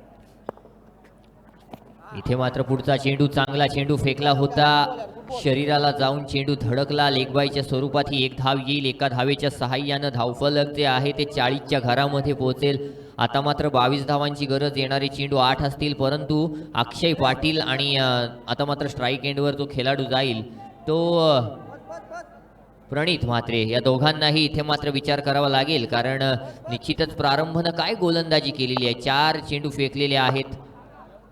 इथे मात्र पुढचा चेंडू, चांगला चेंडू फेकला होता, शरीराला जाऊन चेंडू धडकला. लेगबाईच्या स्वरूपात ही एक धाव येईल. एका धावेच्या सहाय्यानं धावफलक जे आहे ते 40च्या घरामध्ये पोहोचेल. आता मात्र 22 धावांची गरज. येणारे चेंडू 8 असतील, परंतु अक्षय पाटील आणि आता मात्र स्ट्राईक एंडवर जो खेळाडू जाईल तो प्रणित म्हात्रे, या दोघांनाही इथे मात्र विचार करावा लागेल, कारण निश्चितच प्रारंभानं काय गोलंदाजी केलेली आहे. 4 चेंडू फेकलेले आहेत,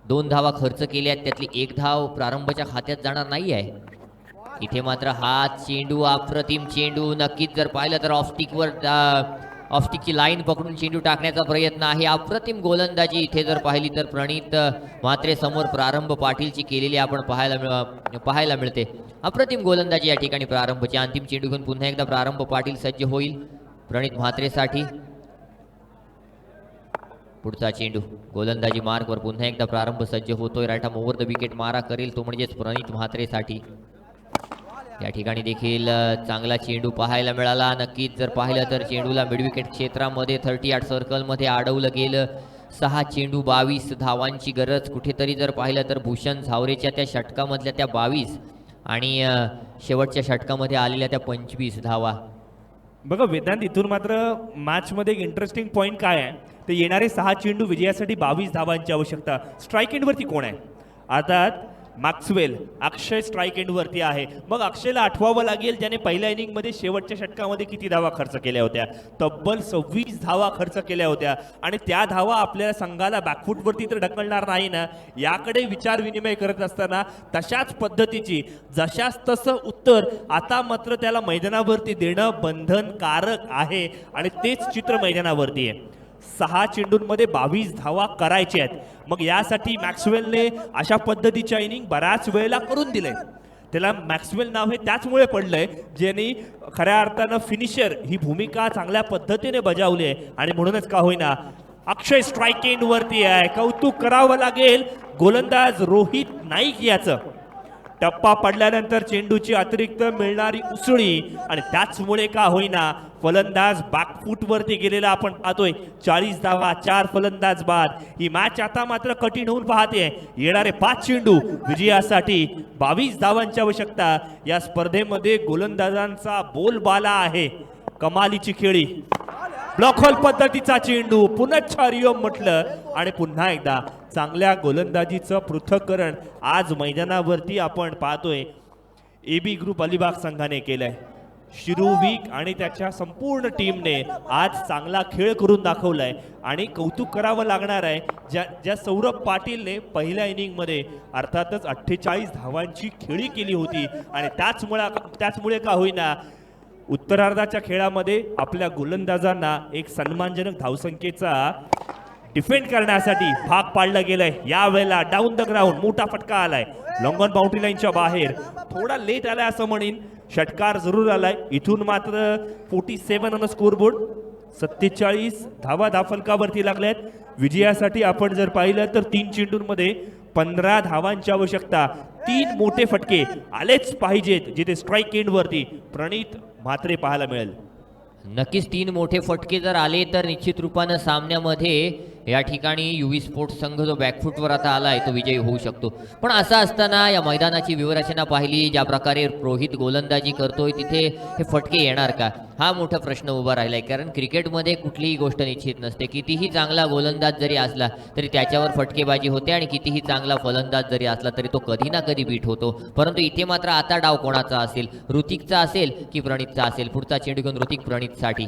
2 धावा खर्च केल्या आहेत, त्यातली 1 धाव प्रारंभाच्या खात्यात जाणार नाही आहे. इथे मात्र हा चेंडू अप्रतिम चेंडू. नक्कीच जर पाहिलं तर ऑफस्टिकची लाईन पकडून चेंडू टाकण्याचा प्रयत्न आहे. अप्रतिम गोलंदाजी इथे जर पाहिली तर प्रणित म्हात्रे समोर प्रारंभ पाटीलची केलेली आपण पाहायला मिळते. अप्रतिम गोलंदाजी या ठिकाणी प्रारंभची. अंतिम चेंडू घेऊन पुन्हा एकदा प्रारंभ पाटील सज्ज होईल प्रणित म्हात्रेसाठी. पुढचा चेंडू गोलंदाजी मार्कवर पुन्हा एकदा प्रारंभ सज्ज होतोय. Right arm over the wicket मारा करेल तो म्हणजेच प्रणित म्हात्रेसाठी. या ठिकाणी देखील चांगला चेंडू पाहायला मिळाला. नक्कीच जर पाहिलं तर चेंडूला मिड विकेट क्षेत्रामध्ये 38 सर्कलमध्ये अडवलं गेलं. 6 चेंडू 22 धावांची गरज. कुठेतरी जर पाहिलं तर भूषण झावरेच्या त्या षटकामधल्या त्या 22 आणि शेवटच्या षटकामध्ये आलेल्या त्या 25 धावा. बघा वेदांत, इथून मात्र मॅचमध्ये एक इंटरेस्टिंग पॉईंट काय आहे ते येणारे 6 चेंडू विजयासाठी 22 धावांची आवश्यकता. स्ट्राईक एंडवरती कोण आहे? आता मॅक्सवेल, अक्षय स्ट्राईक एंडवरती आहे. मग अक्षयला आठवावं लागेल ज्याने पहिल्या इनिंगमध्ये शेवटच्या षटकामध्ये किती धावा खर्च केल्या होत्या. तब्बल 26 धावा खर्च केल्या होत्या आणि त्या धावा आपल्या संघाला बॅकफूटवरती तर ढकलणार नाही ना. याकडे विचार विनिमय करत असताना तशाच पद्धतीची जशाच तसं उत्तर आता मात्र त्याला मैदानावरती देणं बंधनकारक आहे आणि तेच चित्र मैदानावरती आहे. 6 चेंडूंमध्ये 22 धावा करायच्या आहेत. मग यासाठी मॅक्सवेलने अशा पद्धतीच्या इनिंग बऱ्याच वेळेला करून दिले. त्याला मॅक्सवेल नाव हे त्याचमुळे पडलंय ज्यांनी खऱ्या अर्थानं फिनिशर ही भूमिका चांगल्या पद्धतीने बजावली आहे आणि म्हणूनच का होईना अक्षय स्ट्राईक एंडवरती आहे. कौतुक करावं लागेल गोलंदाज रोहित नाईक याचं. टप्पा पडल्यानंतर चेंडूची अतिरिक्त मिळणारी उसळी आणि त्याचमुळे का होईना फलंदाज बॅकफूटवरती गेलेला आपण पाहतोय. 40 धावा, 4 फलंदाज बाद. ही मॅच आता मात्र कठीण होऊन पाहते. येणारे 5 चेंडू विजयासाठी 22 धावांची आवश्यकता. या स्पर्धेमध्ये गोलंदाजांचा बोलबाला आहे. कमालीची खेळी, ब्लॉक होल पद्धतीचा चेंडू, पुनश्च हरिओम म्हटलं आणि पुन्हा एकदा चांगल्या गोलंदाजीचं पृथक्करण आज मैदानावरती आपण पाहतोय एबी ग्रुप अलिबाग संघाने केलंय. शिरूविक आणि त्याच्या संपूर्ण टीमने आज चांगला खेळ करून दाखवलाय आणि कौतुक करावं लागणार आहे ज्या सौरभ पाटीलने पहिल्या इनिंगमध्ये अर्थातच 48 धावांची खेळी केली होती आणि त्याचमुळे का होईना उत्तरार्धाच्या खेळामध्ये आपल्या गोलंदाजांना एक सन्मानजनक धावसंख्येचा डिफेंड करण्यासाठी भाग पाडला गेलाय. यावेळेला डाऊन द ग्राउंड मोठा फटका आलाय. लॉंग ऑन बाउंड्री लाईनच्या बाहेर थोडा लेट आलाय असं म्हणीन. षटकार जरूर आलाय. इथून मात्र 47 ऑन स्कोरबोर्ड. 47 धावा धाफलकावरती लागल्यात. विजयासाठी आपण जर पाहिलं तर 3 चेंडूंमध्ये 15 धावांची आवश्यकता. 3 मोठे फटके आलेच पाहिजेत जिथे स्ट्राईक एंडवरती प्रणित म्हात्रे पाहायला मिळेल. नक्कीच 3 मोठे फटके जर आले तर निश्चित रूपानं सामन्यामध्ये या ठिकाणी युवी स्पोर्ट्स संघ जो बॅकफुटवर आता आला आहे तो विजयी होऊ शकतो. पण असं असताना या मैदानाची व्यूहरचना पाहिली, ज्या प्रकारे रोहित गोलंदाजी करतोय तिथे हे फटके येणार का, हा मोठा प्रश्न उभा राहिला आहे. कारण क्रिकेटमध्ये कुठलीही गोष्ट निश्चित नसते. कितीही चांगला गोलंदाज जरी असला तरी त्याच्यावर फटकेबाजी होते आणि कितीही चांगला फलंदाज जरी असला तरी तो कधी ना कधी बीट होतो. परंतु इथे मात्र आता डाव कोणाचा असेल, ऋतिकचा असेल की प्रणितचा असेल. पुढचा चेंडू घेऊन ऋतिक प्रणितसाठी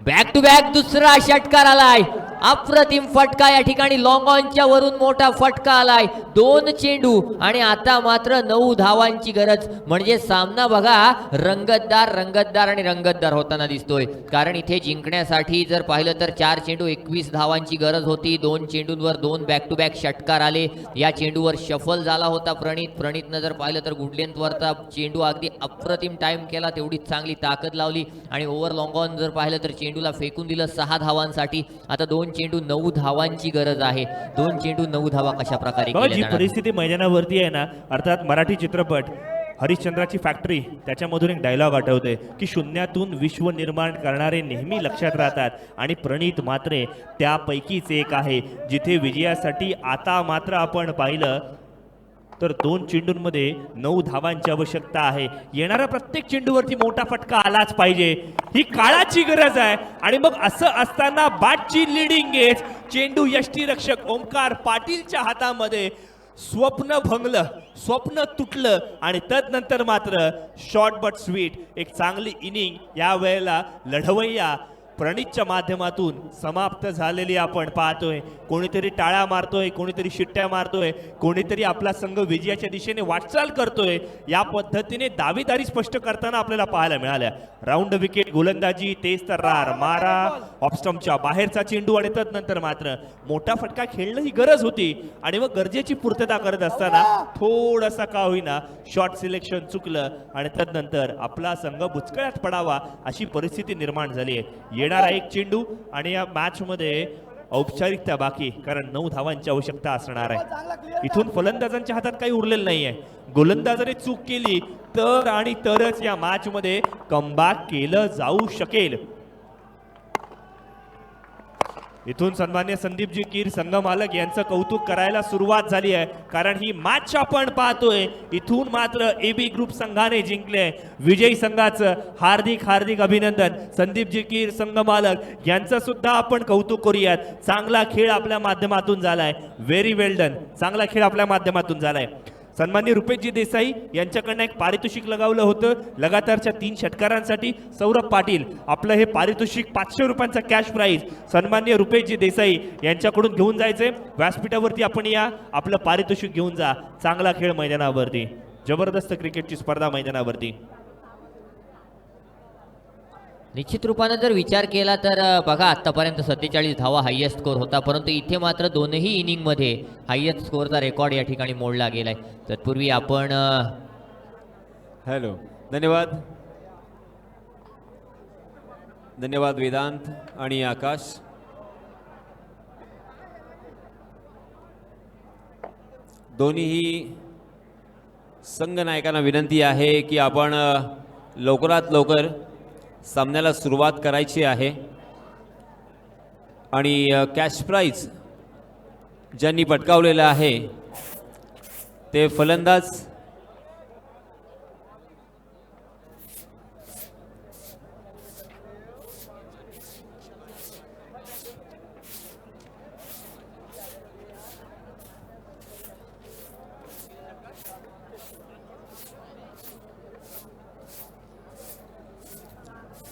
बॅक टू बॅक दुसरा षटकार आलाय. अप्रतिम फटका या ठिकाणी लॉंग ऑनच्या वरून मोठा फटका आलाय. 2 चेंडू आणि आता मात्र 9 धावांची गरज. म्हणजे सामना बघा रंगतदार रंगतदार आणि रंगतदार होताना दिसतोय. कारण इथे जिंकण्यासाठी जर पाहिलं तर 4 चेंडू 21 धावांची गरज होती. 2 चेंडूंवर 2 बॅक टू बॅक षटकार आले. या चेंडूवर शफल झाला होता प्रणितनं जर पाहिलं तर गुडलेंथवरचा चेंडू अगदी अप्रतिम टाइम केला, तेवढीच चांगली ताकद लावली आणि ओव्हर लॉंग ऑन जर पाहिलं तर चेंडूला फेकून दिलं 6 धावांसाठी. आता 2 चेंडू 9 धावांची गरज आहे. 2 चेंडू 9 धावा कशा प्रकारे जी केल्या जाणार? परिस्थिती मैदानावरती आहे ना, अर्थात मराठी चित्रपट हरिश्चंद्राची फॅक्टरी त्याच्यामधून एक डायलॉग आठवते की शून्यातून विश्व निर्माण करणारे नेहमी लक्षात राहतात आणि प्रणित मात्र त्यापैकीच एक आहे. जिथे विजयासाठी आता मात्र आपण पाहिलं तर 2 चेंडूंमध्ये 9 धावांची आवश्यकता आहे. येणाऱ्या प्रत्येक चेंडूवरती मोठा फटका आलाच पाहिजे, ही काळाची गरज आहे. आणि मग असं असताना बॅटची लिडिंग एज, चेंडू यष्टीरक्षक ओंकार पाटीलच्या हातामध्ये. स्वप्न भंगलं, स्वप्न तुटलं आणि तदनंतर मात्र शॉर्ट बट स्वीट एक चांगली इनिंग या वेळेला लढवय्या प्रणितच्या माध्यमातून समाप्त झालेली आपण पाहतोय. कोणीतरी टाळ्या मारतोय, कोणीतरी शिट्ट्या मारतोय, कोणीतरी आपला संघ विजयाच्या दिशेने वाटचाल करतोय. या पद्धतीने दावेदारी स्पष्ट करताना आपल्याला पाहायला मिळाल्या. राऊंड विकेट गोलंदाजी, तेज तर्रार मारा, ऑफस्टम्पच्या बाहेरचा चेंडू आणि तदनंतर मात्र मोठा फटका खेळणं ही गरज होती. आणि मग गरजेची पूर्तता करत असताना थोडासा का होईना शॉट सिलेक्शन चुकलं आणि तदनंतर आपला संघ बुचकळ्यात पडावा अशी परिस्थिती निर्माण झाली आहे. येणारा एक चेंडू आणि या मॅच मध्ये औपचारिकता बाकी, कारण 9 धावांची आवश्यकता असणार आहे. इथून फलंदाजांच्या हातात काही उरलेलं नाहीये. गोलंदाजाने चूक केली तर आणि तरच या मॅच मध्ये कमबॅक केलं जाऊ शकेल. इथून सन्मान्य संदीपजी कीर संघ मालक यांचं कौतुक करायला सुरुवात झाली आहे, कारण ही मॅच आपण पाहतोय इथून मात्र AB ग्रुप संघाने जिंकले. विजयी संघाचं हार्दिक हार्दिक अभिनंदन. संदीपजी कीर संघ मालक यांचं सुद्धा आपण कौतुक करूयात. चांगला खेळ आपल्या माध्यमातून झालाय, व्हेरी वेल डन. चांगला खेळ आपल्या माध्यमातून झालाय. सन्मान्य रुपेशजी देसाई यांच्याकडनं एक पारितोषिक लगावलं होतं लगातारच्या 3 षटकारांसाठी. सौरभ पाटील आपलं हे पारितोषिक 500 रुपयांचा कॅश प्राईज सन्मान्य रुपेशजी देसाई यांच्याकडून घेऊन जायचंय. व्यासपीठावरती आपण या, आपलं पारितोषिक घेऊन जा. चांगला खेळ मैदानावरती, जबरदस्त क्रिकेटची स्पर्धा मैदानावरती. निश्चित रूपाने जर विचार केला तर बघा आतापर्यंत 47 धावा हायएस्ट स्कोर होता, परंतु इथे मात्र दोनही इनिंगमध्ये हायएस्ट स्कोरचा रेकॉर्ड या ठिकाणी मोडला गेलाय. तत्पूर्वी आपण हॅलो, धन्यवाद धन्यवाद वेदांत आणि आकाश. दोन्हीही संघनायकांना विनंती आहे की आपण लवकरात लवकर सामन्याला सुरुवात करायची आहे. आणि कॅश प्राईज ज्यांनी पटकावलेलं आहे ते फलंदाज